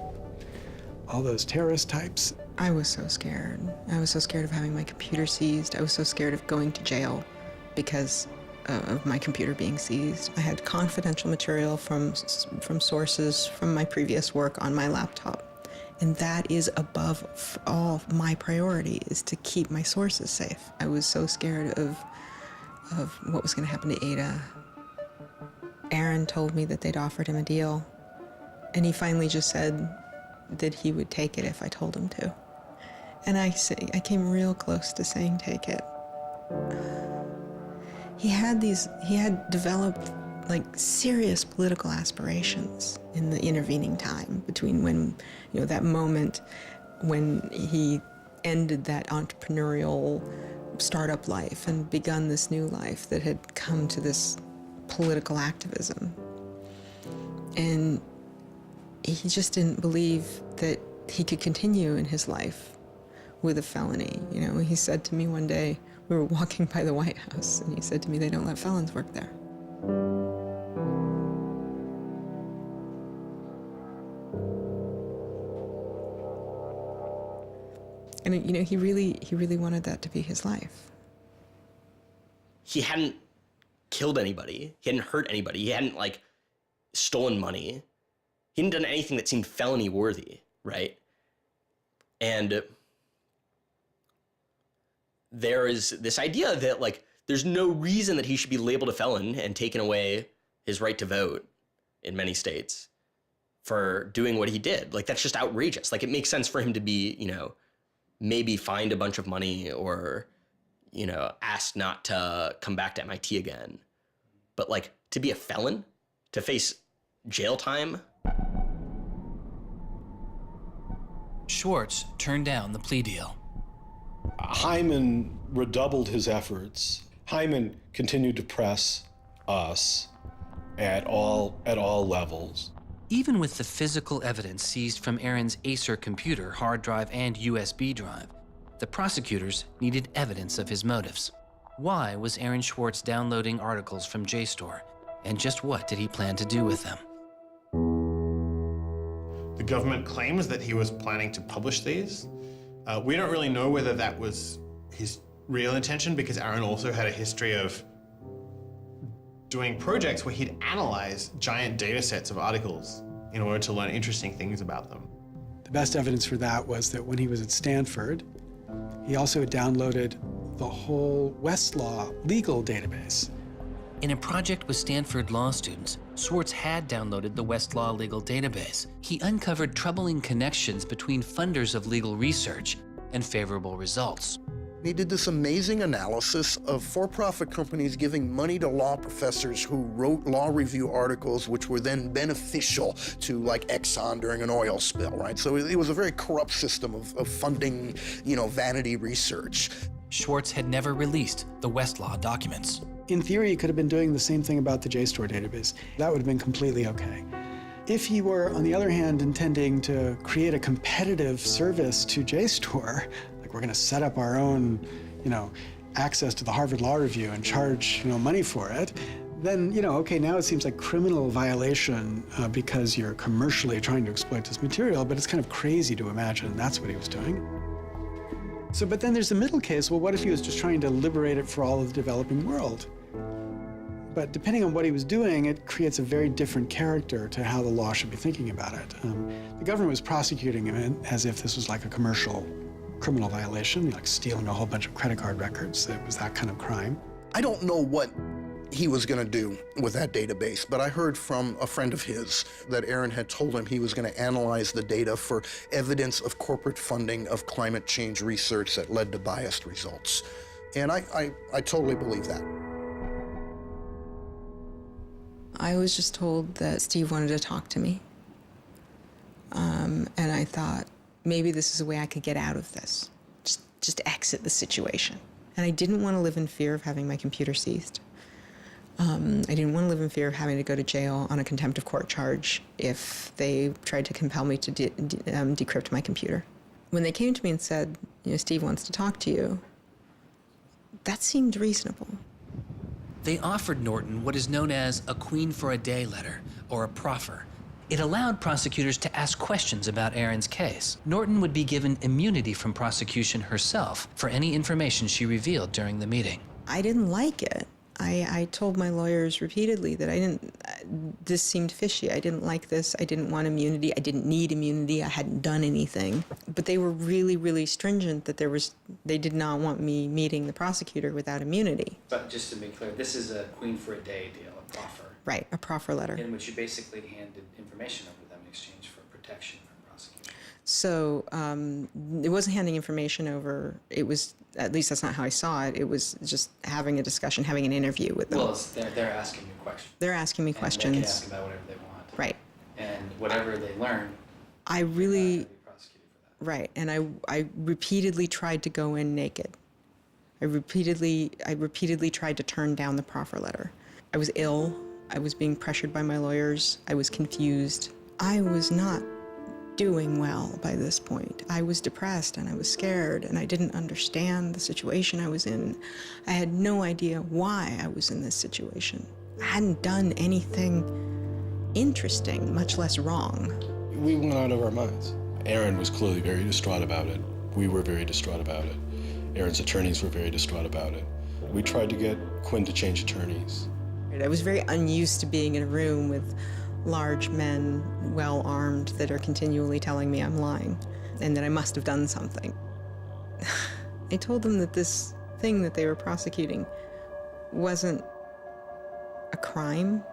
all those terrorist types. I was so scared. I was so scared of having my computer seized. I was so scared of going to jail because of my computer being seized. I had confidential material from sources from my previous work on my laptop. And that is above all my priority, is to keep my sources safe. I was so scared of what was going to happen to Ada. Aaron told me that they'd offered him a deal, and he finally just said that he would take it if I told him to. And I came real close to saying take it. He had developed like serious political aspirations in the intervening time between when, that moment when he ended that entrepreneurial startup life and begun this new life that had come to this political activism. And he just didn't believe that he could continue in his life with a felony. He said to me one day, we were walking by the White House, and he said to me, they don't let felons work there. And he really wanted that to be his life. He hadn't killed anybody. He hadn't hurt anybody. He hadn't stolen money. He hadn't done anything that seemed felony worthy, right? And there is this idea that there's no reason that he should be labeled a felon and taken away his right to vote in many states for doing what he did. That's just outrageous. It makes sense for him to be, maybe fined a bunch of money or, asked not to come back to MIT again. But to be a felon, to face jail time. Swartz turned down the plea deal. Hyman redoubled his efforts. Hyman continued to press us at all levels. Even with the physical evidence seized from Aaron's Acer computer, hard drive, and USB drive, the prosecutors needed evidence of his motives. Why was Aaron Swartz downloading articles from JStor, and just what did he plan to do with them? The government claims that he was planning to publish these. We don't really know whether that was his real intention, because Aaron also had a history of doing projects where he'd analyze giant data sets of articles in order to learn interesting things about them. The best evidence for that was that when he was at Stanford, he also had downloaded the whole Westlaw legal database. In a project with Stanford law students, Swartz had downloaded the Westlaw legal database. He uncovered troubling connections between funders of legal research and favorable results. He did this amazing analysis of for-profit companies giving money to law professors who wrote law review articles which were then beneficial to Exxon during an oil spill, right? So it was a very corrupt system of funding, vanity research. Swartz had never released the Westlaw documents. In theory, he could have been doing the same thing about the JStor database. That would have been completely okay. If he were, on the other hand, intending to create a competitive service to JStor, we're going to set up our own, access to the Harvard Law Review and charge, money for it, then, okay, now it seems like criminal violation because you're commercially trying to exploit this material, but it's kind of crazy to imagine that's what he was doing. So, but then there's the middle case. Well, what if he was just trying to liberate it for all of the developing world? But depending on what he was doing, it creates a very different character to how the law should be thinking about it. The government was prosecuting him as if this was like a commercial criminal violation, like stealing a whole bunch of credit card records. It was that kind of crime. I don't know what he was going to do with that database, but I heard from a friend of his that Aaron had told him he was going to analyze the data for evidence of corporate funding of climate change research that led to biased results. And I totally believe that. I was just told that Steve wanted to talk to me. And I thought, maybe this is a way I could get out of this. Just just exit the situation. And I didn't want to live in fear of having my computer seized. I didn't want to live in fear of having to go to jail on a contempt of court charge if they tried to compel me to decrypt my computer. When they came to me and said, Steve wants to talk to you, that seemed reasonable. They offered Norton what is known as a Queen for a Day letter, or a proffer. It allowed prosecutors to ask questions about Aaron's case. Norton would be given immunity from prosecution herself for any information she revealed during the meeting. I didn't like it. I told my lawyers repeatedly that this seemed fishy. I didn't like this. I didn't want immunity. I didn't need immunity. I hadn't done anything. But they were really, really stringent that they did not want me meeting the prosecutor without immunity. But just to be clear, this is a Queen for a Day deal, a proffer. Right, a proffer letter. In which you basically handed information over to them in exchange for protection from prosecution. So it wasn't handing information over. It was, at least that's not how I saw it. It was just having a discussion, having an interview with them. Well, they're asking you questions. They're asking me and questions. They can ask about whatever they want. Right. And whatever they learn, I really, right. And I repeatedly tried to go in naked. I repeatedly tried to turn down the proffer letter. I was ill. I was being pressured by my lawyers. I was confused. I was not doing well by this point. I was depressed and I was scared and I didn't understand the situation I was in. I had no idea why I was in this situation. I hadn't done anything interesting, much less wrong. We went out of our minds. Aaron was clearly very distraught about it. We were very distraught about it. Aaron's attorneys were very distraught about it. We tried to get Quinn to change attorneys. I was very unused to being in a room with large men, well-armed, that are continually telling me I'm lying and that I must have done something. I told them that this thing that they were prosecuting wasn't a crime.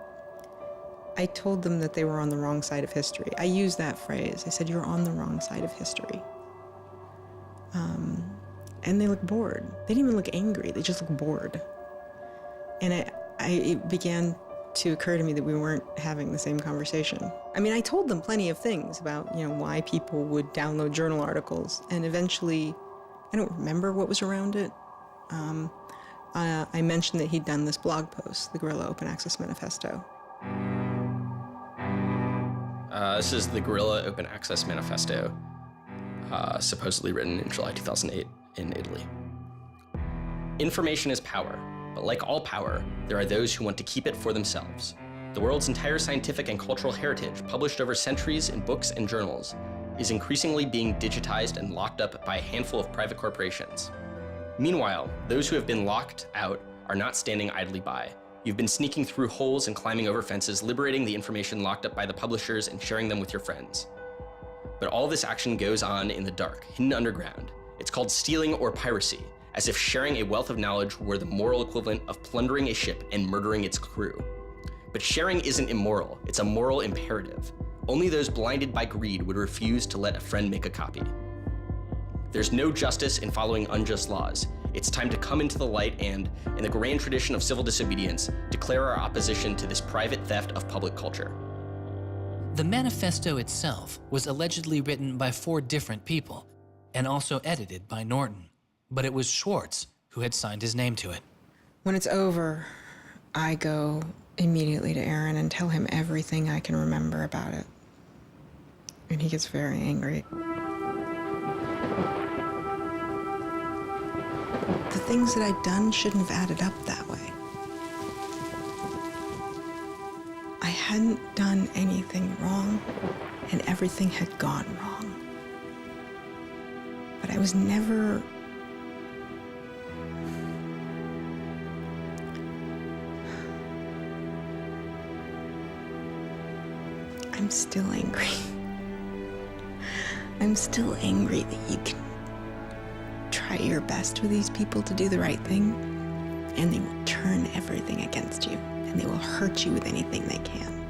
I told them that they were on the wrong side of history. I used that phrase. I said, you're on the wrong side of history. And they looked bored. They didn't even look angry. They just looked bored. And it began to occur to me that we weren't having the same conversation. I mean, I told them plenty of things about, why people would download journal articles, and eventually, I don't remember what was around it. I mentioned that he'd done this blog post, the Guerrilla Open Access Manifesto. This is the Guerrilla Open Access Manifesto, supposedly written in July 2008 in Italy. Information is power. But like all power, there are those who want to keep it for themselves. The world's entire scientific and cultural heritage, published over centuries in books and journals, is increasingly being digitized and locked up by a handful of private corporations. Meanwhile, those who have been locked out are not standing idly by. You've been sneaking through holes and climbing over fences, liberating the information locked up by the publishers and sharing them with your friends. But all this action goes on in the dark, hidden underground. It's called stealing or piracy, as if sharing a wealth of knowledge were the moral equivalent of plundering a ship and murdering its crew. But sharing isn't immoral, it's a moral imperative. Only those blinded by greed would refuse to let a friend make a copy. There's no justice in following unjust laws. It's time to come into the light and, in the grand tradition of civil disobedience, declare our opposition to this private theft of public culture. The manifesto itself was allegedly written by 4 different people and also edited by Norton. But it was Swartz who had signed his name to it. When it's over, I go immediately to Aaron and tell him everything I can remember about it. And he gets very angry. The things that I'd done shouldn't have added up that way. I hadn't done anything wrong, and everything had gone wrong. But I was never... I'm still angry. I'm still angry that you can try your best with these people to do the right thing, and they will turn everything against you, and they will hurt you with anything they can.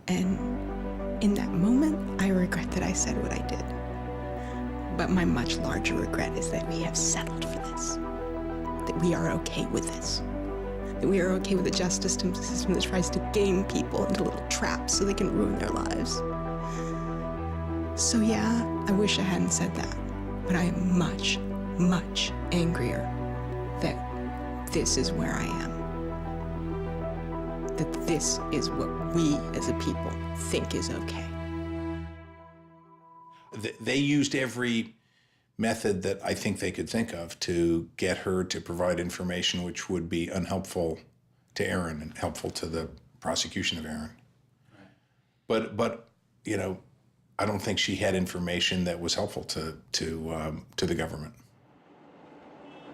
And in that moment, I regret that I said what I did. But my much larger regret is that we have settled for this, that we are okay with this. That we are okay with a justice system that tries to game people into little traps so they can ruin their lives. So yeah, I wish I hadn't said that, but I am much, much angrier that this is where I am. That this is what we as a people think is okay. They used every method that I think they could think of to get her to provide information which would be unhelpful to Aaron and helpful to the prosecution of Aaron. Right. But you know, I don't think she had information that was helpful to the government.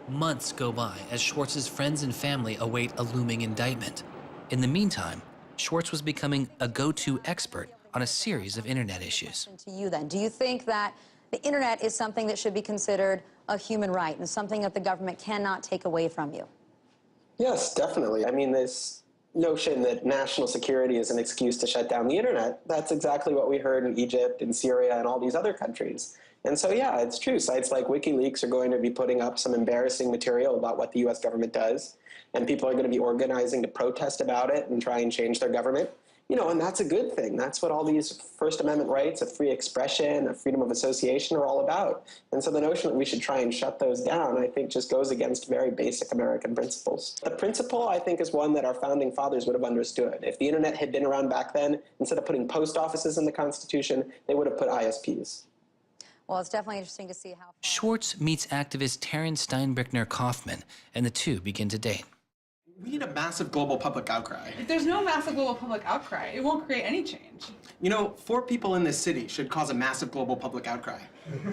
Months go by as Swartz's friends and family await a looming indictment. In the meantime, Swartz was becoming a go-to expert on a series of internet issues. To you then, do you think that the internet is something that should be considered a human right and something that the government cannot take away from you? Yes, definitely. I mean, this notion that national security is an excuse to shut down the internet, that's exactly what we heard in Egypt and Syria and all these other countries. And so, yeah, it's true. Sites like WikiLeaks are going to be putting up some embarrassing material about what the U.S. government does, and people are going to be organizing to protest about it and try and change their government. You know, and that's a good thing. That's what all these First Amendment rights of free expression, of freedom of association are all about. And so the notion that we should try and shut those down, I think, just goes against very basic American principles. The principle, I think, is one that our founding fathers would have understood. If the internet had been around back then, instead of putting post offices in the Constitution, they would have put ISPs. Well, it's definitely interesting to see how... Swartz meets activist Taryn Steinbrickner-Kaufman, and the two begin to date. We need a massive global public outcry. If there's no massive global public outcry, it won't create any change. You know, 4 people in this city should cause a massive global public outcry.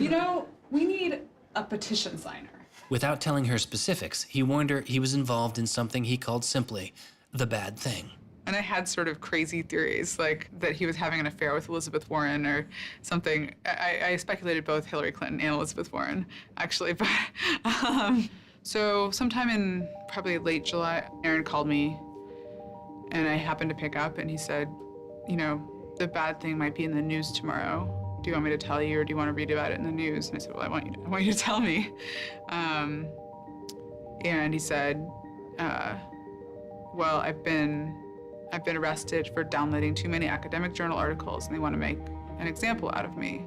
You know, we need a petition signer. Without telling her specifics, he warned her he was involved in something he called simply the bad thing. And I had sort of crazy theories, like that he was having an affair with Elizabeth Warren or something. I speculated both Hillary Clinton and Elizabeth Warren, actually, but so sometime in probably late July, Aaron called me and I happened to pick up and he said, you know, the bad thing might be in the news tomorrow. Do you want me to tell you or do you want to read about it in the news? And I said, well, I want you to tell me. And he said, well, I've been arrested for downloading too many academic journal articles and they want to make an example out of me.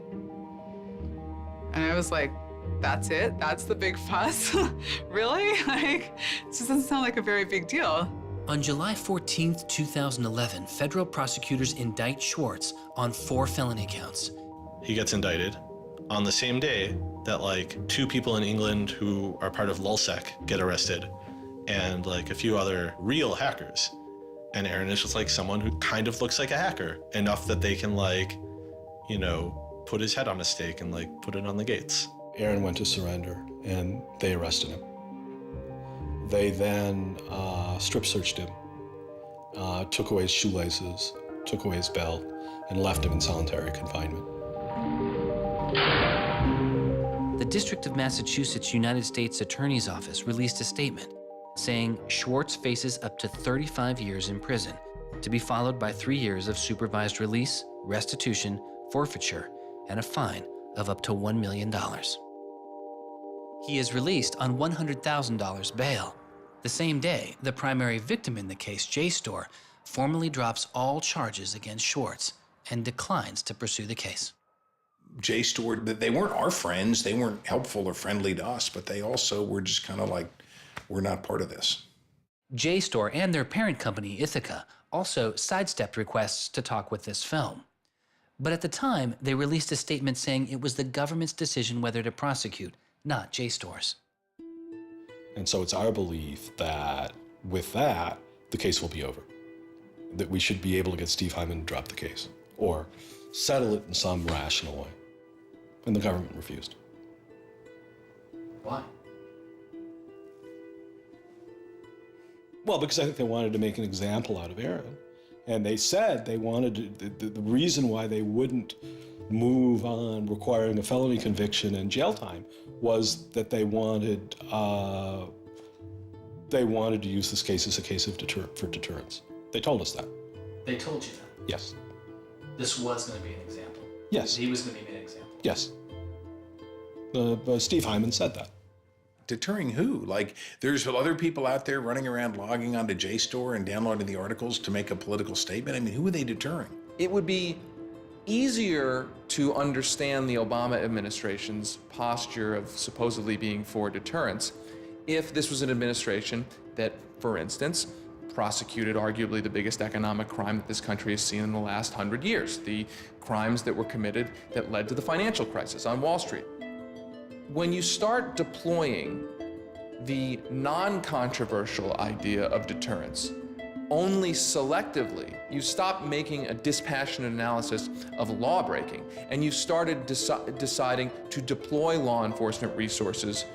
And I was like, that's it? That's the big fuss? Really? Like, this doesn't sound like a very big deal. On July 14th, 2011, federal prosecutors indict Swartz on 4 felony counts. He gets indicted on the same day that like 2 people in England who are part of Lessig get arrested and like a few other real hackers. And Aaron is just like someone who kind of looks like a hacker, enough that they can like, you know, put his head on a stake and like put it on the gates. Aaron went to surrender and they arrested him. They then strip searched him, took away his shoelaces, took away his belt, and left him in solitary confinement. The District of Massachusetts United States Attorney's Office released a statement saying Swartz faces up to 35 years in prison, to be followed by 3 years of supervised release, restitution, forfeiture, and a fine of up to $1 million. He is released on $100,000 bail. The same day, the primary victim in the case, JStor, formally drops all charges against Swartz and declines to pursue the case. JStor, they weren't our friends, they weren't helpful or friendly to us, but they also were just kind of like, we're not part of this. JStor and their parent company, Ithaca, also sidestepped requests to talk with this film. But at the time, they released a statement saying it was the government's decision whether to prosecute, not JStor's. And so it's our belief that with that, the case will be over. That we should be able to get Steve Hyman to drop the case or settle it in some rational way. And the government refused. Why? Well, because I think they wanted to make an example out of Aaron. And they said they wanted to, the reason why they wouldn't move on requiring a felony conviction and jail time was that they wanted to use this case as a case of for deterrence. They told us that. They told you that? Yes. This was going to be an example? Yes. He was going to be an example? Yes. Steve Hyman said that. Deterring who? Like, there's other people out there running around logging onto JStor and downloading the articles to make a political statement. I mean, who are they deterring? It would be easier to understand the Obama administration's posture of supposedly being for deterrence if this was an administration that, for instance, prosecuted arguably the biggest economic crime that this country has seen in the last 100 years, the crimes that were committed that led to the financial crisis on Wall Street. When you start deploying the non-controversial idea of deterrence only selectively, you stop making a dispassionate analysis of lawbreaking, and you started deciding to deploy law enforcement resources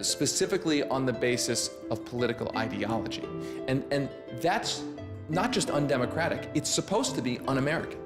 specifically on the basis of political ideology. And that's not just undemocratic, it's supposed to be un-American.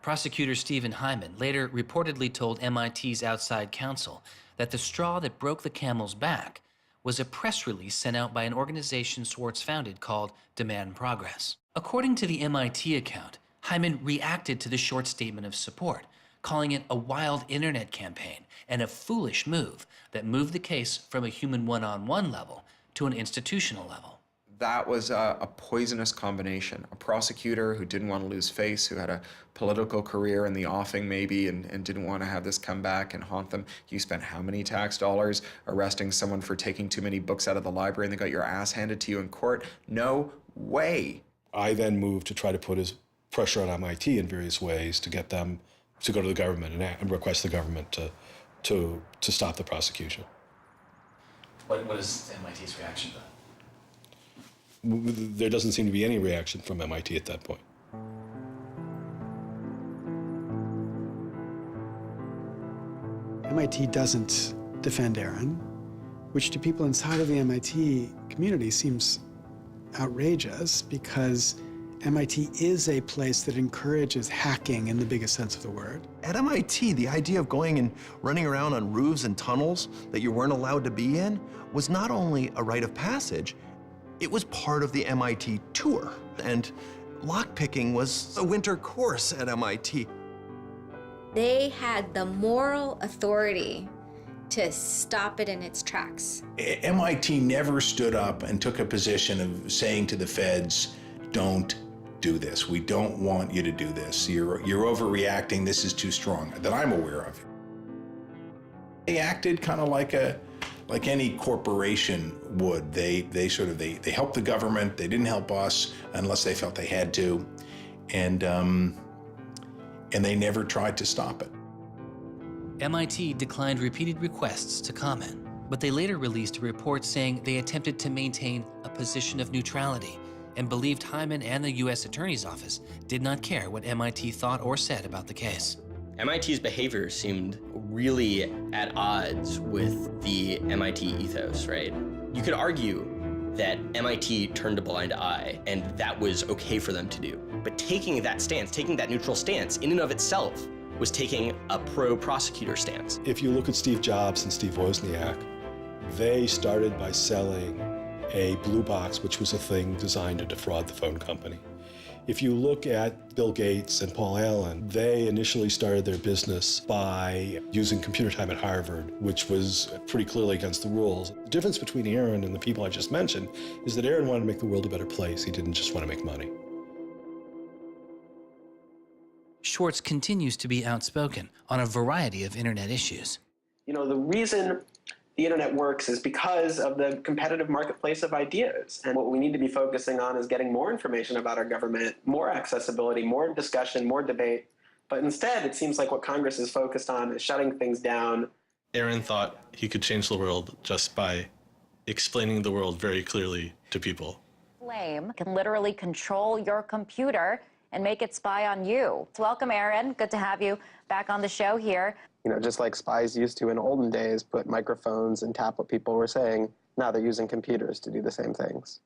Prosecutor Stephen Hyman later reportedly told MIT's outside counsel that the straw that broke the camel's back was a press release sent out by an organization Swartz founded called Demand Progress. According to the MIT account, Hyman reacted to the short statement of support, calling it a wild internet campaign and a foolish move that moved the case from a human one-on-one level to an institutional level. That was a poisonous combination. A prosecutor who didn't want to lose face, who had a political career in the offing maybe, and didn't want to have this come back and haunt them. You spent how many tax dollars arresting someone for taking too many books out of the library and they got your ass handed to you in court? No way. I then moved to try to put pressure on MIT in various ways to get them to go to the government and request the government to stop the prosecution. What is MIT's reaction to that? There doesn't seem to be any reaction from MIT at that point. MIT doesn't defend Aaron, which to people inside of the MIT community seems outrageous because MIT is a place that encourages hacking in the biggest sense of the word. At MIT, the idea of going and running around on roofs and tunnels that you weren't allowed to be in was not only a rite of passage, it was part of the MIT tour. And lockpicking was a winter course at MIT. They had the moral authority to stop it in its tracks. MIT never stood up and took a position of saying to the feds, don't do this. We don't want you to do this. You're overreacting. This is too strong, that I'm aware of. They acted kind of like any corporation would. They helped the government. They didn't help us unless they felt they had to, and they never tried to stop it. MIT declined repeated requests to comment, but they later released a report saying they attempted to maintain a position of neutrality and believed Hyman and the U.S. Attorney's Office did not care what MIT thought or said about the case. MIT's behavior seemed really at odds with the MIT ethos, right? You could argue that MIT turned a blind eye and that was okay for them to do. But taking that stance, taking that neutral stance in and of itself was taking a pro-prosecutor stance. If you look at Steve Jobs and Steve Wozniak, they started by selling a blue box, which was a thing designed to defraud the phone company. If you look at Bill Gates and Paul Allen, they initially started their business by using computer time at Harvard, which was pretty clearly against the rules. The difference between Aaron and the people I just mentioned is that Aaron wanted to make the world a better place. He didn't just want to make money. Swartz continues to be outspoken on a variety of internet issues. You know, the reason the internet works is because of the competitive marketplace of ideas. And what we need to be focusing on is getting more information about our government, more accessibility, more discussion, more debate. But instead, it seems like what Congress is focused on is shutting things down. Aaron thought he could change the world just by explaining the world very clearly to people. Flame can literally control your computer and make it spy on you. Welcome, Aaron. Good to have you back on the show here. You know, just like spies used to in olden days, put microphones and tap what people were saying, now they're using computers to do the same things.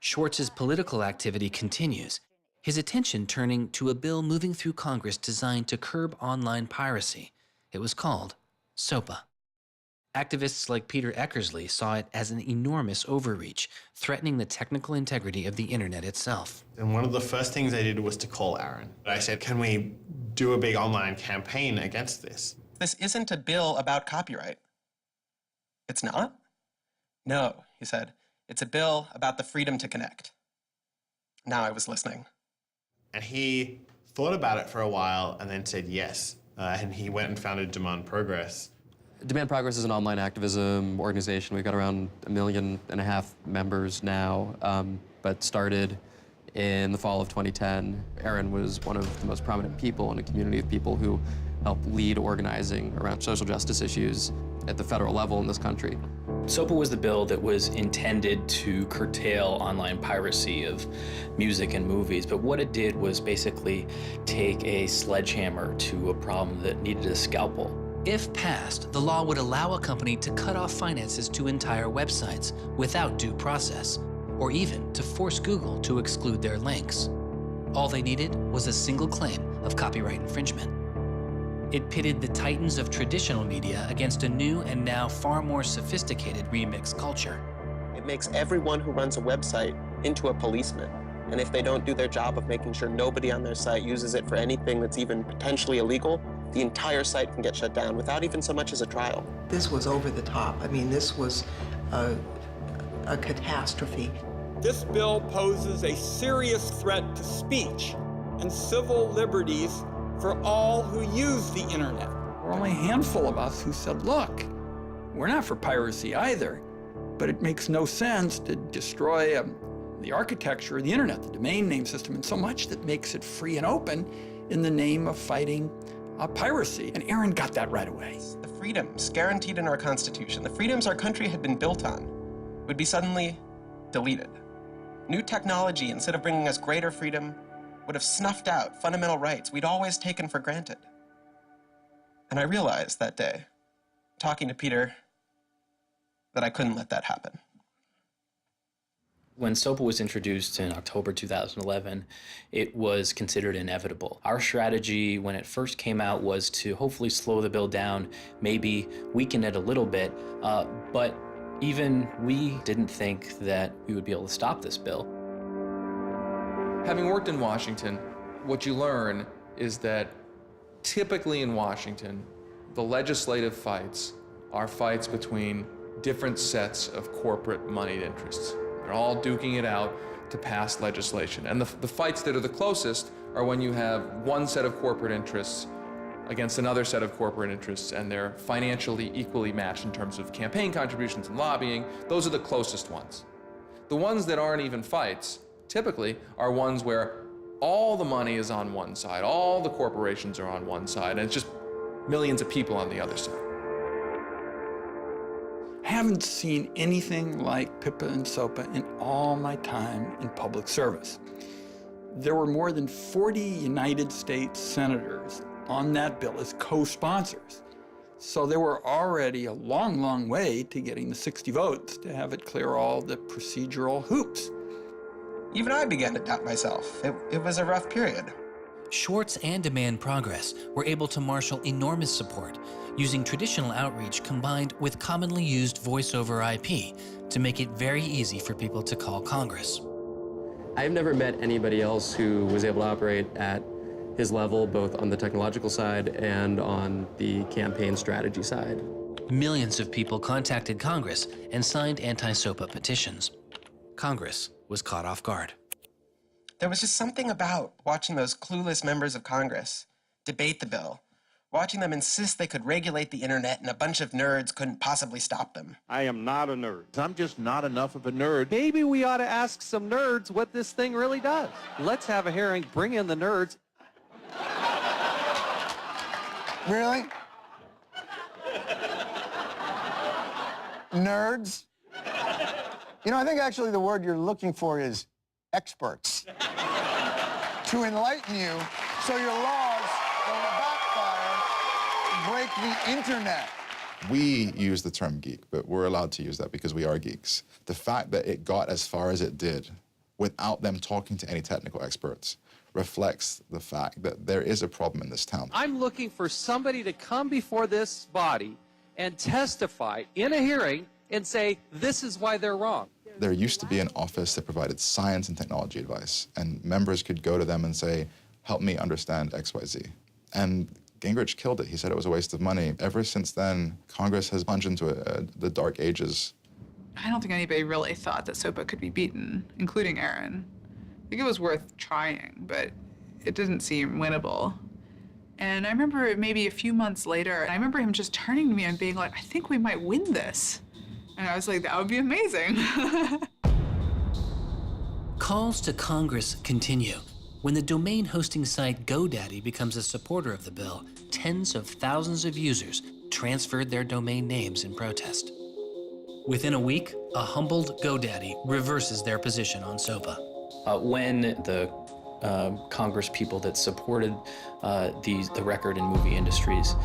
Schwartz's political activity continues, his attention turning to a bill moving through Congress designed to curb online piracy. It was called SOPA. Activists like Peter Eckersley saw it as an enormous overreach, threatening the technical integrity of the internet itself. And one of the first things I did was to call Aaron. I said, can we do a big online campaign against this? This isn't a bill about copyright. It's not? No, he said. It's a bill about the freedom to connect. Now I was listening. And he thought about it for a while and then said yes. And he went and founded Demand Progress. Demand Progress is an online activism organization. We've got around 1.5 million members now, but started in the fall of 2010. Aaron was one of the most prominent people in a community of people who helped lead organizing around social justice issues at the federal level in this country. SOPA was the bill that was intended to curtail online piracy of music and movies, but what it did was basically take a sledgehammer to a problem that needed a scalpel. If passed, the law would allow a company to cut off finances to entire websites without due process, or even to force Google to exclude their links. All they needed was a single claim of copyright infringement. It pitted the titans of traditional media against a new and now far more sophisticated remix culture. It makes everyone who runs a website into a policeman. And if they don't do their job of making sure nobody on their site uses it for anything that's even potentially illegal, the entire site can get shut down without even so much as a trial. This was over the top. I mean, this was a catastrophe. This bill poses a serious threat to speech and civil liberties for all who use the internet. There were only a handful of us who said, look, we're not for piracy either, but it makes no sense to destroy the architecture of the internet, the domain name system, and so much that makes it free and open in the name of fighting piracy. And Aaron got that right away. The freedoms guaranteed in our Constitution, the freedoms our country had been built on, would be suddenly deleted. New technology, instead of bringing us greater freedom, would have snuffed out fundamental rights we'd always taken for granted. And I realized that day, talking to Peter, that I couldn't let that happen. When SOPA was introduced in October 2011, it was considered inevitable. Our strategy when it first came out was to hopefully slow the bill down, maybe weaken it a little bit, but even we didn't think that we would be able to stop this bill. Having worked in Washington, what you learn is that typically in Washington, the legislative fights are fights between different sets of corporate moneyed interests. They're all duking it out to pass legislation. And the fights that are the closest are when you have one set of corporate interests against another set of corporate interests, and they're financially equally matched in terms of campaign contributions and lobbying. Those are the closest ones. The ones that aren't even fights, typically, are ones where all the money is on one side, all the corporations are on one side, and it's just millions of people on the other side. I haven't seen anything like PIPA and SOPA in all my time in public service. There were more than 40 United States senators on that bill as co-sponsors. So there were already a long, long way to getting the 60 votes to have it clear all the procedural hoops. Even I began to doubt myself. It was a rough period. Swartz and Demand Progress were able to marshal enormous support, using traditional outreach combined with commonly used voice over IP to make it very easy for people to call Congress. I've never met anybody else who was able to operate at his level, both on the technological side and on the campaign strategy side. Millions of people contacted Congress and signed anti-SOPA petitions. Congress was caught off guard. There was just something about watching those clueless members of Congress debate the bill, watching them insist they could regulate the internet and a bunch of nerds couldn't possibly stop them. I am not a nerd. I'm just not enough of a nerd. Maybe we ought to ask some nerds what this thing really does. Let's have a hearing, bring in the nerds. Really? Nerds? You know, I think actually the word you're looking for is experts. To enlighten you so your laws don't backfire, break the internet. We use the term geek, but we're allowed to use that because we are geeks. The fact that it got as far as it did without them talking to any technical experts reflects the fact that there is a problem in this town. I'm looking for somebody to come before this body and testify in a hearing and say, this is why they're wrong. There used to be an office that provided science and technology advice, and members could go to them and say, help me understand XYZ. And Gingrich killed it. He said it was a waste of money. Ever since then, Congress has plunged into the dark ages. I don't think anybody really thought that SOPA could be beaten, including Aaron. I think it was worth trying, but it didn't seem winnable. And I remember maybe a few months later, I remember him just turning to me and being like, I think we might win this. And I was like, that would be amazing. Calls to Congress continue. When the domain hosting site GoDaddy becomes a supporter of the bill, tens of thousands of users transferred their domain names in protest. Within a week, a humbled GoDaddy reverses their position on SOPA. When the Congress people that supported the record and movie industries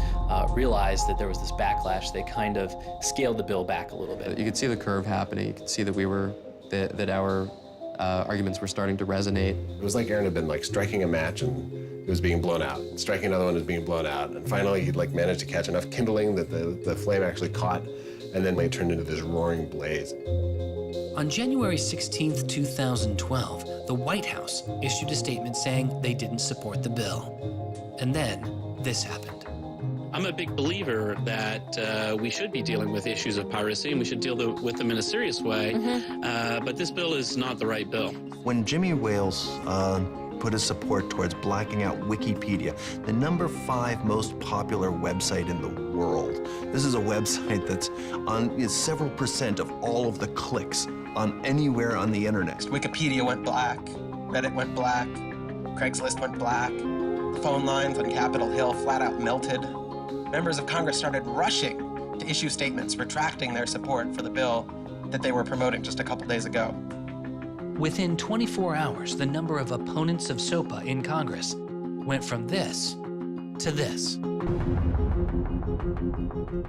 realized that there was this backlash, they kind of scaled the bill back a little bit. You could see the curve happening. You could see that our arguments were starting to resonate. It was like Aaron had been striking a match and it was being blown out. Striking another one was being blown out. And finally he'd managed to catch enough kindling that the flame actually caught, and then it turned into this roaring blaze. On January 16th, 2012, the White House issued a statement saying they didn't support the bill. And then this happened. I'm a big believer that we should be dealing with issues of piracy, and we should deal with them in a serious way. But this bill is not the right bill. When Jimmy Wales put his support towards blacking out Wikipedia, the #5 most popular website in the world. This is a website that's on several % of all of the clicks on anywhere on the internet. Wikipedia went black, Reddit went black, Craigslist went black, phone lines on Capitol Hill flat out melted. Members of Congress started rushing to issue statements retracting their support for the bill that they were promoting just a couple days ago. Within 24 hours, the number of opponents of SOPA in Congress went from this to this.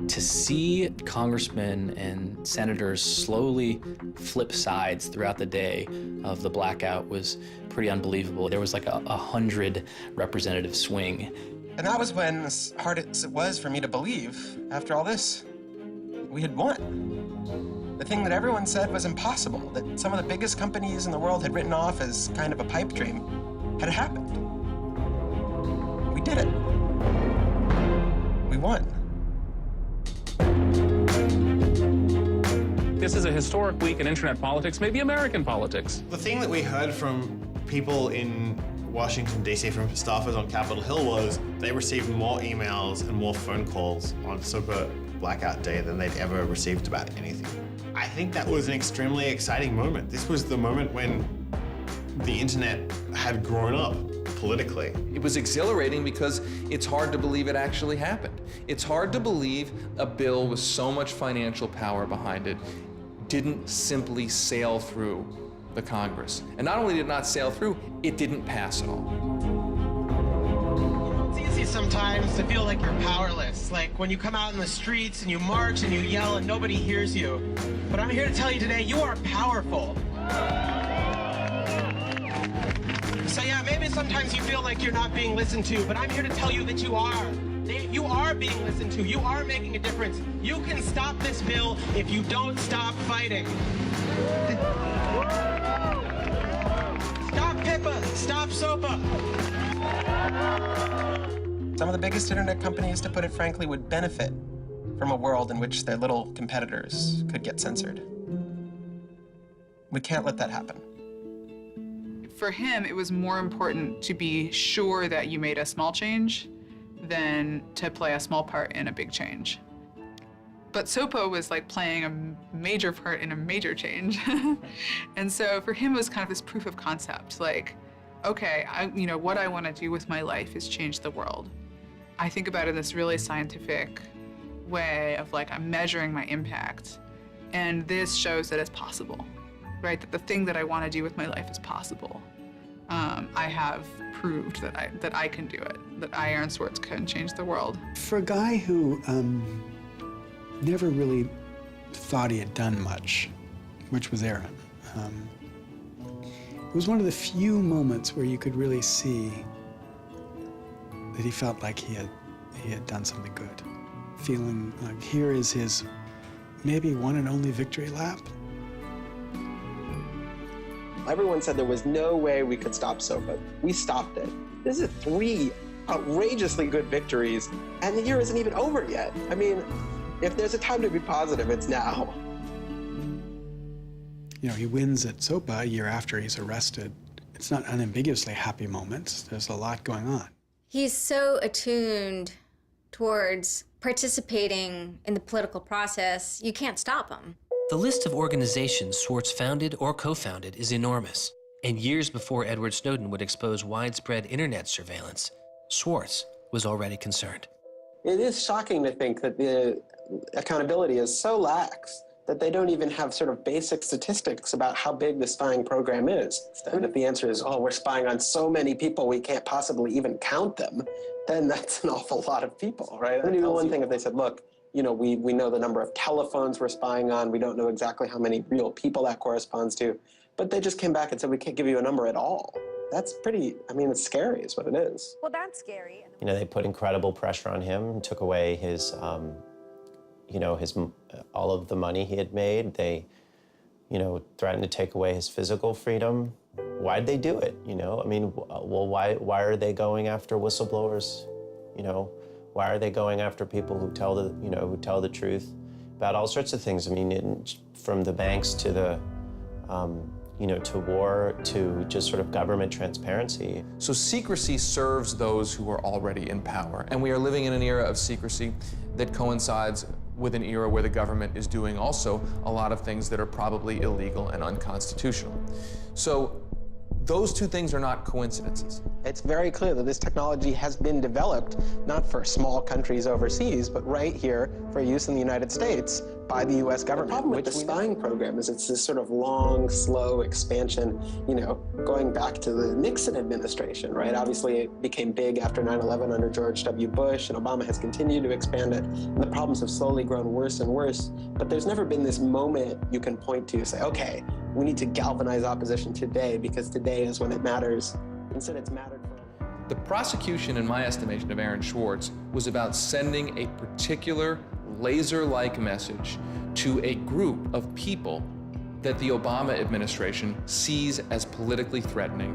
To see congressmen and senators slowly flip sides throughout the day of the blackout was pretty unbelievable. There was like a 100 representative swing. And that was when, as hard as it was for me to believe, after all this, we had won. The thing that everyone said was impossible, that some of the biggest companies in the world had written off as kind of a pipe dream, had happened. We did it. We won. This is a historic week in internet politics, maybe American politics. The thing that we heard from people in Washington, D.C., from staffers on Capitol Hill was they received more emails and more phone calls on SOPA blackout day than they'd ever received about anything. I think that was an extremely exciting moment. This was the moment when the internet had grown up politically. It was exhilarating because it's hard to believe it actually happened. It's hard to believe a bill with so much financial power behind it didn't simply sail through the Congress. And not only did it not sail through, it didn't pass at all. It's easy sometimes to feel like you're powerless, like when you come out in the streets and you march and you yell and nobody hears you. But I'm here to tell you today, you are powerful. So yeah, maybe sometimes you feel like you're not being listened to, but I'm here to tell you that you are. You are being listened to. You are making a difference. You can stop this bill if you don't stop fighting. Stop PIPA. Stop SOPA. Some of the biggest internet companies, to put it frankly, would benefit from a world in which their little competitors could get censored. We can't let that happen. For him, it was more important to be sure that you made a small change than to play a small part in a big change. But SOPA was like playing a major part in a major change. And so for him, it was kind of this proof of concept, like, okay, what I want to do with my life is change the world. I think about it in this really scientific way of like, I'm measuring my impact. And this shows that it's possible, right? That the thing that I want to do with my life is possible. I have proved that I can do it, that I, Aaron Swartz, can change the world. For a guy who never really thought he had done much, which was Aaron, it was one of the few moments where you could really see that he felt like he had done something good. Feeling like here is his maybe one and only victory lap. Everyone said there was no way we could stop SOPA. We stopped it. This is 3 outrageously good victories, and the year isn't even over yet. I mean, if there's a time to be positive, it's now. You know, he wins at SOPA a year after he's arrested it's not unambiguously happy moments. There's a lot going on. He's so attuned towards participating in the political process, you can't stop him. The list of organizations Swartz founded or co-founded is enormous. And years before Edward Snowden would expose widespread internet surveillance, Swartz was already concerned. It is shocking to think that the accountability is so lax that they don't even have sort of basic statistics about how big the spying program is. And if the answer is, oh, we're spying on so many people we can't possibly even count them, then that's an awful lot of people, right? It would be one thing if they said, look, you know, we know the number of telephones we're spying on, we don't know exactly how many real people that corresponds to, but they just came back and said, we can't give you a number at all. That's pretty, I mean, it's scary is what it is. Well, that's scary. You know, they put incredible pressure on him, took away his, you know, all of the money he had made. They, you know, threatened to take away his physical freedom. Why'd they do it, you know? I mean, well, why are they going after whistleblowers, you know? Why are they going after people who tell the, you know, who tell the truth about all sorts of things? I mean, from the banks to the, you know, to war, to just sort of government transparency. So secrecy serves those who are already in power. And we are living in an era of secrecy that coincides with an era where the government is doing also a lot of things that are probably illegal and unconstitutional. So those two things are not coincidences. It's very clear that this technology has been developed not for small countries overseas, but right here for use in the United States by the U.S. government. The problem with the spying program is it's this sort of long, slow expansion, you know, going back to the Nixon administration, right? Obviously, it became big after 9/11 under George W. Bush, and Obama has continued to expand it, and the problems have slowly grown worse and worse. But there's never been this moment you can point to, say, okay, we need to galvanize opposition today because today is when it matters. Instead, it's mattered for. The prosecution, in my estimation, of Aaron Swartz was about sending a particular laser-like message to a group of people that the Obama administration sees as politically threatening.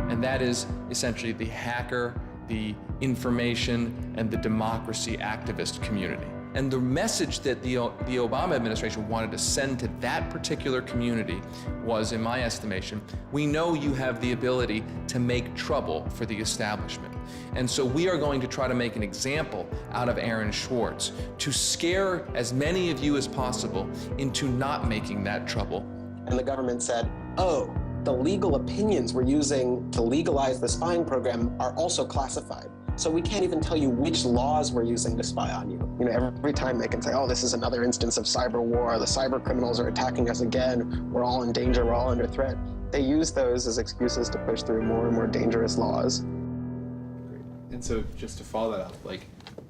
And that is essentially the hacker, the information, and the democracy activist community. And the message that the Obama administration wanted to send to that particular community was, in my estimation, we know you have the ability to make trouble for the establishment. And so we are going to try to make an example out of Aaron Swartz to scare as many of you as possible into not making that trouble. And the government said, oh, the legal opinions we're using to legalize the spying program are also classified. So we can't even tell you which laws we're using to spy on you. You know, every time they can say, oh, this is another instance of cyber war, the cyber criminals are attacking us again, we're all in danger, we're all under threat. They use those as excuses to push through more and more dangerous laws. And so just to follow that up, like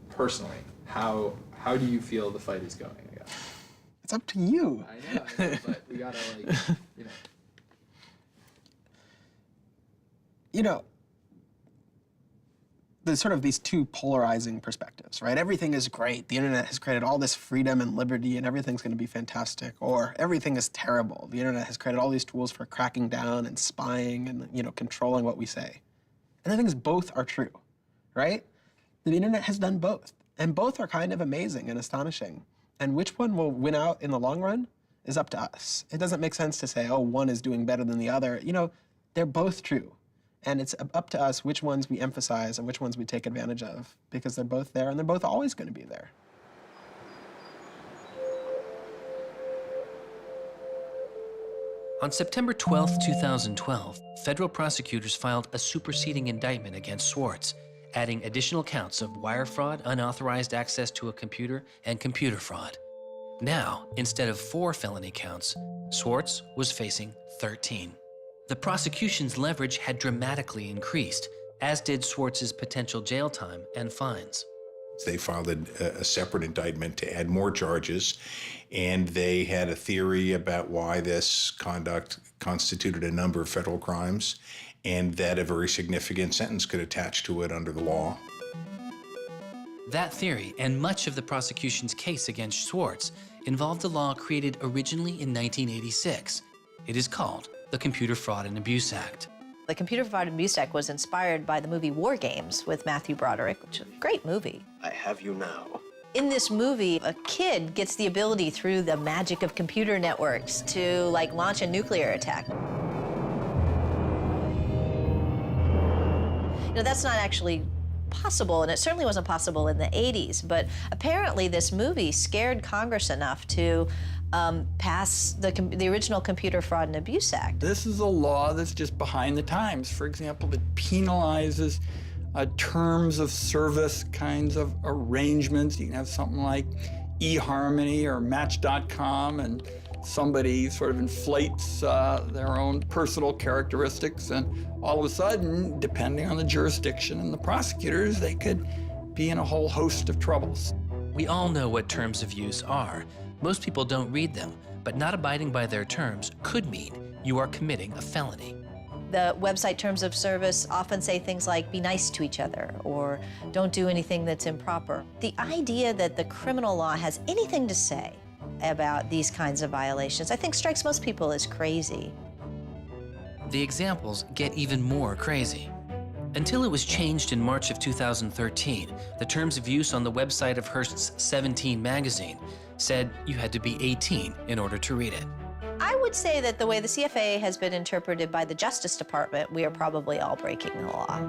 personally, how do you feel the fight is going, I guess? It's up to you. I know, but we gotta like, you know. You know, there's sort of these two polarizing perspectives, right? Everything is great. The internet has created all this freedom and liberty and everything's gonna be fantastic. Or everything is terrible. The internet has created all these tools for cracking down and spying and, you know, controlling what we say. And the thing is, both are true, right? The internet has done both. And both are kind of amazing and astonishing. And which one will win out in the long run is up to us. It doesn't make sense to say, oh, one is doing better than the other. You know, they're both true. And it's up to us which ones we emphasize and which ones we take advantage of, because they're both there and they're both always going to be there. On September 12, 2012, federal prosecutors filed a superseding indictment against Swartz, adding additional counts of wire fraud, unauthorized access to a computer, and computer fraud. Now, instead of 4 felony counts, Swartz was facing 13. The prosecution's leverage had dramatically increased, as did Swartz's potential jail time and fines. They filed a separate indictment to add more charges, and they had a theory about why this conduct constituted a number of federal crimes, and that a very significant sentence could attach to it under the law. That theory, and much of the prosecution's case against Swartz, involved a law created originally in 1986. It is called the Computer Fraud and Abuse Act. The Computer Fraud and Abuse Act was inspired by the movie War Games with Matthew Broderick, which is a great movie. I have you now. In this movie, a kid gets the ability through the magic of computer networks to launch a nuclear attack. You know, that's not actually possible, and it certainly wasn't possible in the 80s, but apparently this movie scared Congress enough to pass the original Computer Fraud and Abuse Act. This is a law that's just behind the times. For example, that penalizes terms of service kinds of arrangements. You can have something like eHarmony or Match.com, and somebody sort of inflates their own personal characteristics, and all of a sudden, depending on the jurisdiction and the prosecutors, they could be in a whole host of troubles. We all know what terms of use are. Most people don't read them, but not abiding by their terms could mean you are committing a felony. The website terms of service often say things like, be nice to each other, or don't do anything that's improper. The idea that the criminal law has anything to say about these kinds of violations, I think strikes most people as crazy. The examples get even more crazy. Until it was changed in March of 2013, the terms of use on the website of Hearst's 17 magazine said you had to be 18 in order to read it. I would say that the way the CFAA has been interpreted by the Justice Department, we are probably all breaking the law.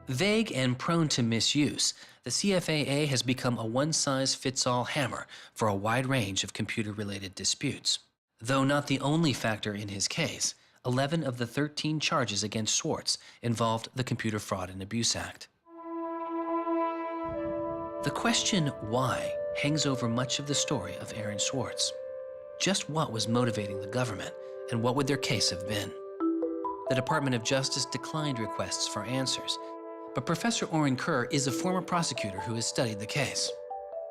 Vague and prone to misuse, the CFAA has become a one-size-fits-all hammer for a wide range of computer-related disputes. Though not the only factor in his case, 11 of the 13 charges against Swartz involved the Computer Fraud and Abuse Act. The question why hangs over much of the story of Aaron Swartz. Just what was motivating the government, and what would their case have been? The Department of Justice declined requests for answers, but Professor Oren Kerr is a former prosecutor who has studied the case.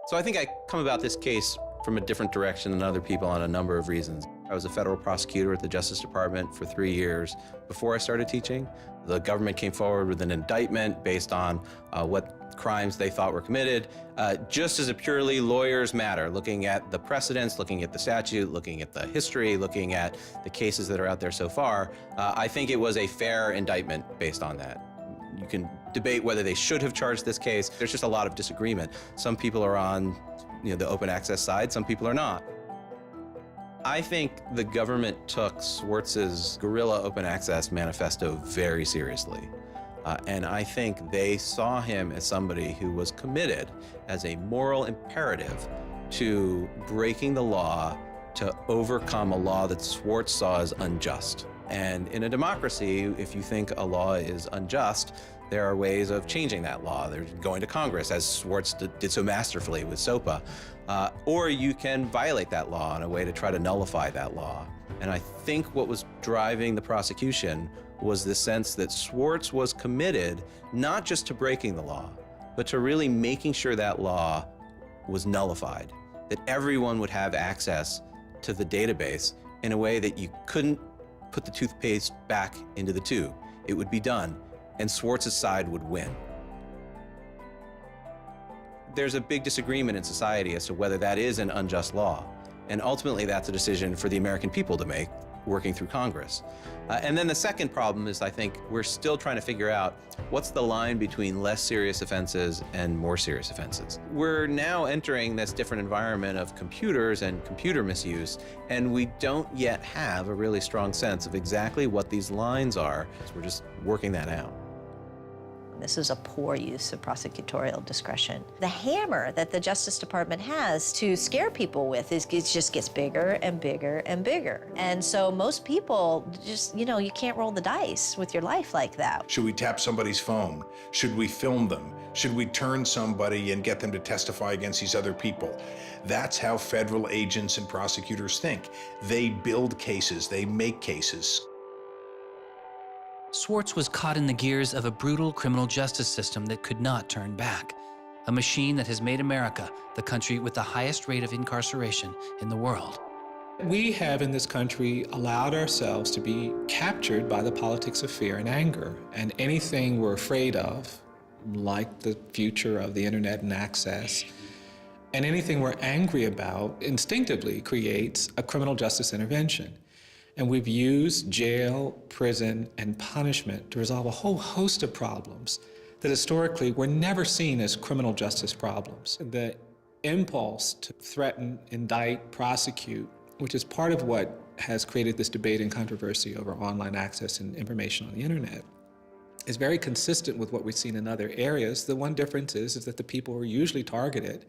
So I think I come about this case from a different direction than other people on a number of reasons. I was a federal prosecutor at the Justice Department for 3 years before I started teaching. The government came forward with an indictment based on what crimes they thought were committed, just as a purely lawyers matter, looking at the precedents, looking at the statute, looking at the history, looking at the cases that are out there so far. I think it was a fair indictment based on that. You can debate whether they should have charged this case. There's just a lot of disagreement. Some people are on the open access side, some people are not. I think the government took Swartz's guerrilla open access manifesto very seriously. And I think they saw him as somebody who was committed as a moral imperative to breaking the law to overcome a law that Swartz saw as unjust. And in a democracy, if you think a law is unjust, there are ways of changing that law. There's going to Congress, as Swartz did so masterfully with SOPA. Or you can violate that law in a way to try to nullify that law. And I think what was driving the prosecution was the sense that Swartz was committed not just to breaking the law, but to really making sure that law was nullified, that everyone would have access to the database in a way that you couldn't put the toothpaste back into the tube. It would be done, and Swartz's side would win. There's a big disagreement in society as to whether that is an unjust law, and ultimately that's a decision for the American people to make, working through Congress. And then the second problem is, I think, we're still trying to figure out what's the line between less serious offenses and more serious offenses. We're now entering this different environment of computers and computer misuse, and we don't yet have a really strong sense of exactly what these lines are. So we're just working that out. This is a poor use of prosecutorial discretion. The hammer that the Justice Department has to scare people with it just gets bigger and bigger and bigger. And so most people just, you can't roll the dice with your life like that. Should we tap somebody's phone? Should we film them? Should we turn somebody and get them to testify against these other people? That's how federal agents and prosecutors think. They build cases, they make cases. Swartz was caught in the gears of a brutal criminal justice system that could not turn back. A machine that has made America the country with the highest rate of incarceration in the world. We have in this country allowed ourselves to be captured by the politics of fear and anger. And anything we're afraid of, like the future of the internet and access, and anything we're angry about instinctively creates a criminal justice intervention. And we've used jail, prison, and punishment to resolve a whole host of problems that historically were never seen as criminal justice problems. The impulse to threaten, indict, prosecute, which is part of what has created this debate and controversy over online access and information on the internet, is very consistent with what we've seen in other areas. The one difference is that the people who are usually targeted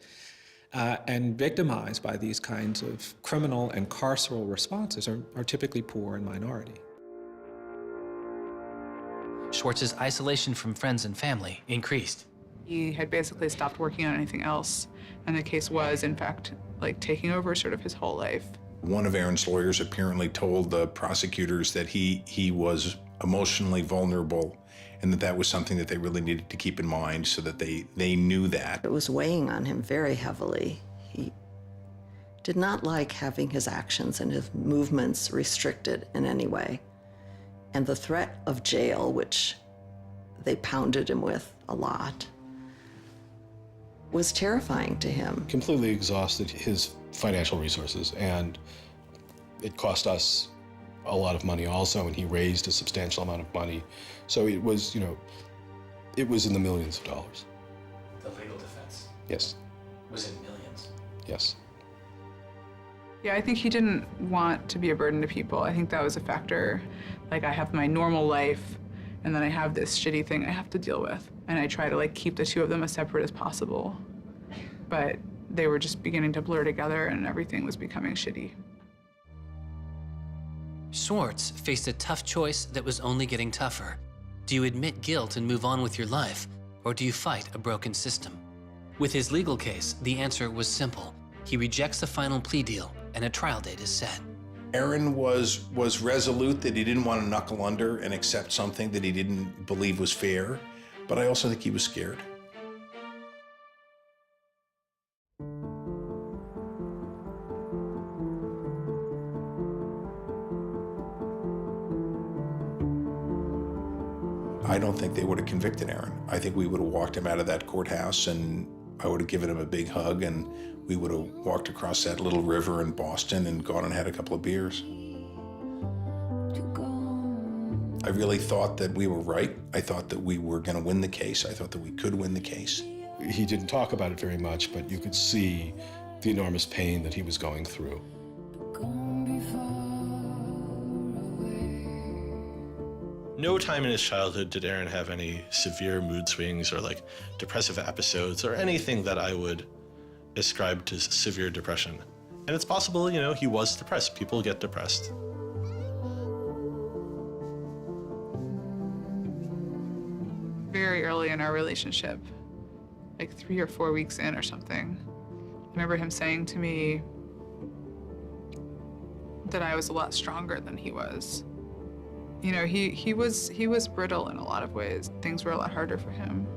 and victimized by these kinds of criminal and carceral responses are typically poor and minority. Swartz's isolation from friends and family increased. He had basically stopped working on anything else, and the case was, in fact, like taking over sort of his whole life. One of Aaron's lawyers apparently told the prosecutors that he was emotionally vulnerable and that was something that they really needed to keep in mind so that they knew that. It was weighing on him very heavily. He did not like having his actions and his movements restricted in any way. And the threat of jail, which they pounded him with a lot, was terrifying to him. Completely exhausted his financial resources, and it cost us a lot of money also, and he raised a substantial amount of money. So it was, it was in the millions of dollars. The legal defense Yes, was in millions. yes. Yeah, I think he didn't want to be a burden to people. I think that was a factor. Like, I have my normal life, and then I have this shitty thing I have to deal with. And I try to, like, keep the two of them as separate as possible. But they were just beginning to blur together, and everything was becoming shitty. Swartz faced a tough choice that was only getting tougher. Do you admit guilt and move on with your life, or do you fight a broken system? With his legal case, the answer was simple. He rejects the final plea deal, and a trial date is set. Aaron was resolute that he didn't want to knuckle under and accept something that he didn't believe was fair, but I also think he was scared. I don't think they would have convicted Aaron. I think we would have walked him out of that courthouse, and I would have given him a big hug, and we would have walked across that little river in Boston and gone and had a couple of beers. I really thought that we were right. I thought that we were going to win the case. I thought that we could win the case. He didn't talk about it very much, but you could see the enormous pain that he was going through. No time in his childhood did Aaron have any severe mood swings or like depressive episodes or anything that I would ascribe to severe depression. And it's possible, he was depressed. People get depressed. Very early in our relationship, like 3 or 4 weeks in or something, I remember him saying to me that I was a lot stronger than he was. He was brittle in a lot of ways. Things were a lot harder for him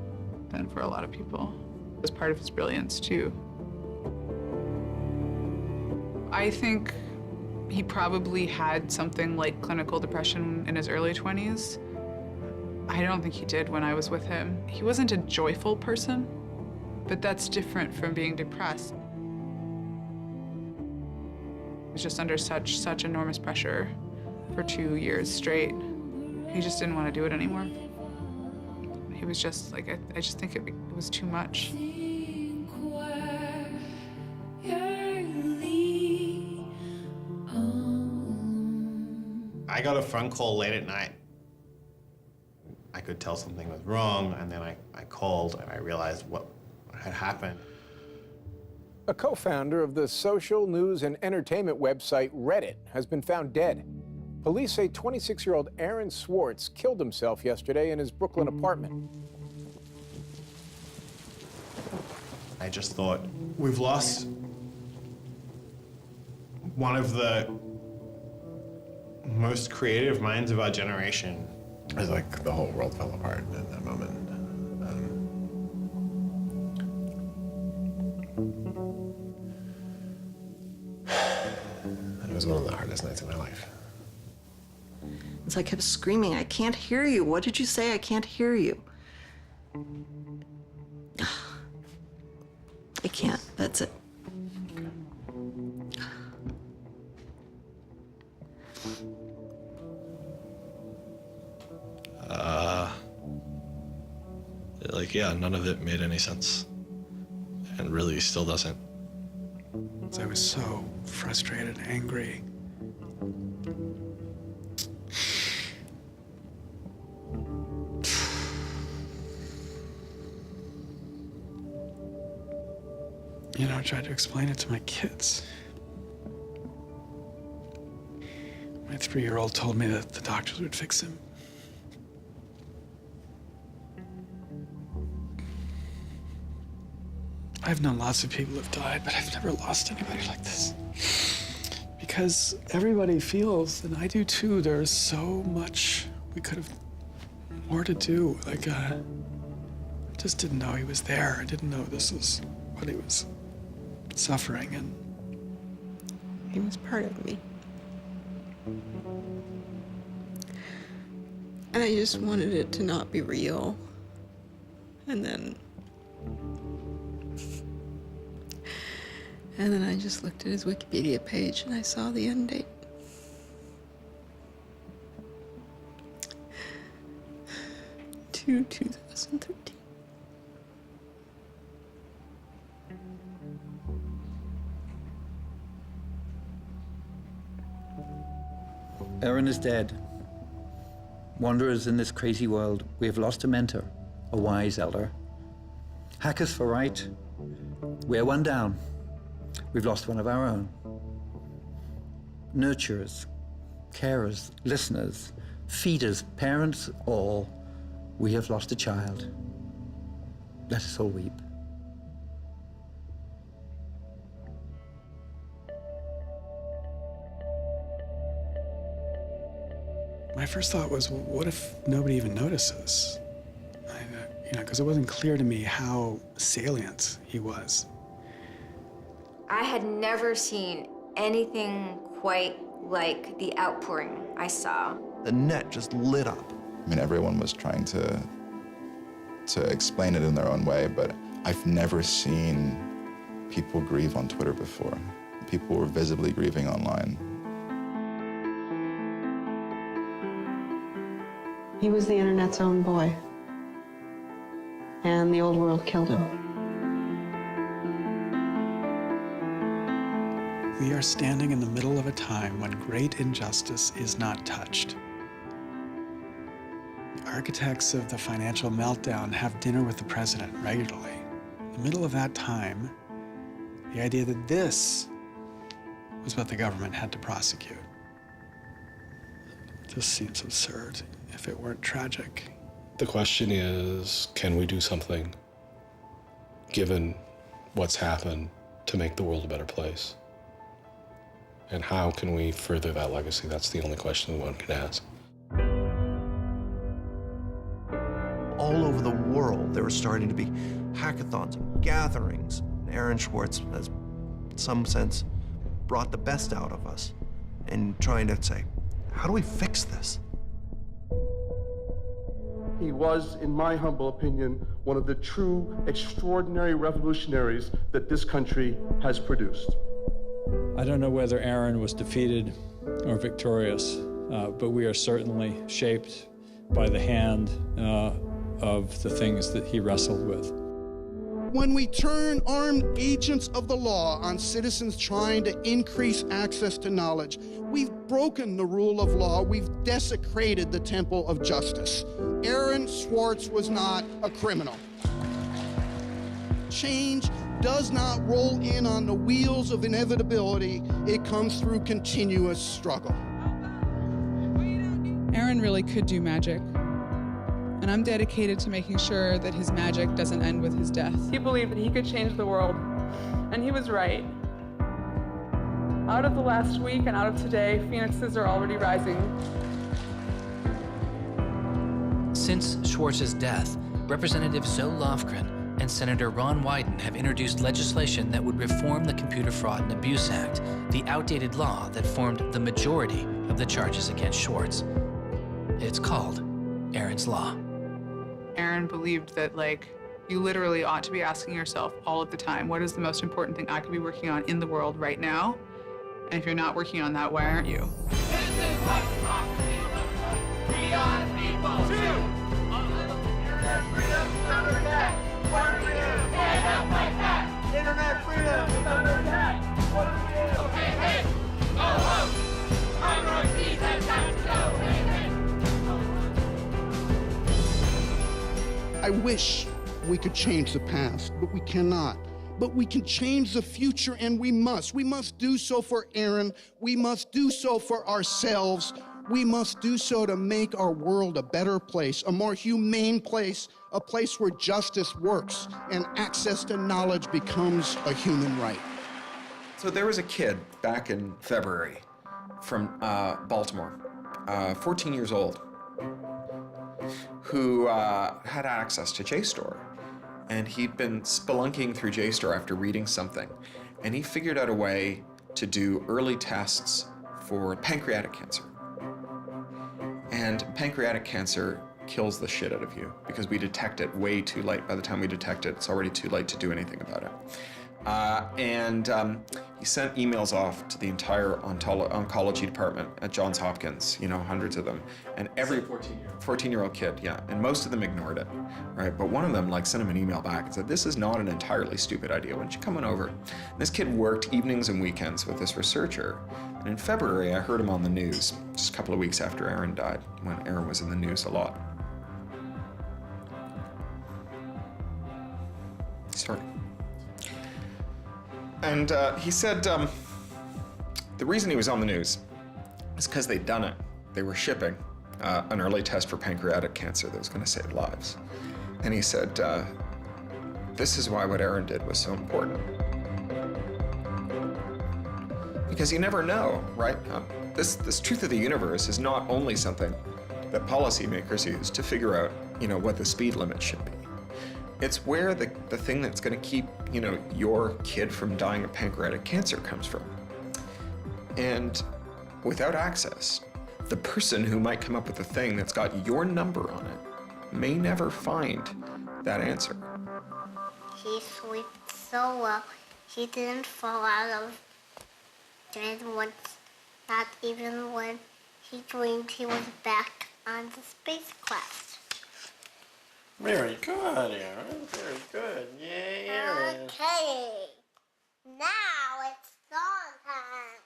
than for a lot of people. It was part of his brilliance, too. I think he probably had something like clinical depression in his early 20s. I don't think he did when I was with him. He wasn't a joyful person, but that's different from being depressed. He was just under such enormous pressure for 2 years straight. He just didn't want to do it anymore. He was just like, I just think it was too much. I got a phone call late at night. I could tell something was wrong, and then I called and I realized what had happened. A co-founder of the social news and entertainment website Reddit has been found dead. Police say 26-year-old Aaron Swartz killed himself yesterday in his Brooklyn apartment. I just thought, we've lost one of the most creative minds of our generation. It was like the whole world fell apart in that moment. It was one of the hardest nights of my life. So I kept screaming, I can't hear you. What did you say? I can't hear you. I can't, that's it. None of it made any sense. And really still doesn't. I was so frustrated, angry. I tried to explain it to my kids. My 3-year-old told me that the doctors would fix him. I've known lots of people who've died, but I've never lost anybody like this. Because everybody feels, and I do too, there's so much we could have more to do. Like, I just didn't know he was there. I didn't know this was what he was suffering, and he was part of me. And I just wanted it to not be real. And then I just looked at his Wikipedia page and I saw the end date. To 2013. Aaron is dead. Wanderers in this crazy world, we have lost a mentor, a wise elder. Hackers for right, we're one down. We've lost one of our own. Nurturers, carers, listeners, feeders, parents, all, we have lost a child. Let us all weep. my first thought was, well, what if nobody even notices? Because it wasn't clear to me how salient he was. I had never seen anything quite like the outpouring I saw. The net just lit up. I mean, everyone was trying to explain it in their own way, but I've never seen people grieve on Twitter before. People were visibly grieving online. He was the internet's own boy, and the old world killed him. We are standing in the middle of a time when great injustice is not touched. The architects of the financial meltdown have dinner with the president regularly. In the middle of that time, the idea that this was what the government had to prosecute just seems absurd if it weren't tragic. The question is, can we do something, given what's happened, to make the world a better place? And how can we further that legacy? That's the only question one can ask. All over the world, there were starting to be hackathons and gatherings. And Aaron Swartz has, in some sense, brought the best out of us in trying to say, how do we fix this? He was, in my humble opinion, one of the true extraordinary revolutionaries that this country has produced. I don't know whether Aaron was defeated or victorious, but we are certainly shaped by the hand of the things that he wrestled with. When we turn armed agents of the law on citizens trying to increase access to knowledge, we've broken the rule of law, we've desecrated the temple of justice. Aaron Swartz was not a criminal. Change does not roll in on the wheels of inevitability, it comes through continuous struggle. Aaron really could do magic. And I'm dedicated to making sure that his magic doesn't end with his death. He believed that he could change the world, and he was right. Out of the last week and out of today, phoenixes are already rising. Since Swartz's death, Representative Zoe Lofgren and Senator Ron Wyden have introduced legislation that would reform the Computer Fraud and Abuse Act, the outdated law that formed the majority of the charges against Swartz. It's called Aaron's Law. Aaron believed that, you literally ought to be asking yourself all of the time, what is the most important thing I could be working on in the world right now? And if you're not working on that, why aren't you? This is what democracy looks like. We are the people. Internet freedom is under attack. What do we do? Stand up like that. Internet freedom is under attack. What do we do? Okay, hey, go home. Our Northeast has got to go. Hey, hey. I wish we could change the past, but we cannot. but we can change the future, and we must. We must do so for Aaron. We must do so for ourselves. We must do so to make our world a better place, a more humane place, a place where justice works and access to knowledge becomes a human right. So there was a kid back in February from Baltimore, 14 years old, who had access to JStor. And he'd been spelunking through JStor after reading something. And he figured out a way to do early tests for pancreatic cancer. And pancreatic cancer kills the shit out of you because we detect it way too late. By the time we detect it, it's already too late to do anything about it. He sent emails off to the entire oncology department at Johns Hopkins, you know, hundreds of them. And every 14-year-old kid, yeah. And most of them ignored it, right? But one of them sent him an email back and said, this is not an entirely stupid idea. Why don't you come on over? And this kid worked evenings and weekends with this researcher. And in February, I heard him on the news, just a couple of weeks after Aaron died, when Aaron was in the news a lot. Sorry. And he said the reason he was on the news is because they'd done it. They were shipping an early test for pancreatic cancer that was going to save lives. And he said, this is why what Aaron did was so important. Because you never know, right? This truth of the universe is not only something that policymakers use to figure out, you know, what the speed limit should be. It's where the thing that's going to keep, you know, your kid from dying of pancreatic cancer comes from. And without access, the person who might come up with the thing that's got your number on it may never find that answer. He slept so well, he didn't fall out of bed once, not even when he dreamed he was back on the spacecraft. Very good, Aaron. Very good. Yay, Aaron. Okay. Now it's song time.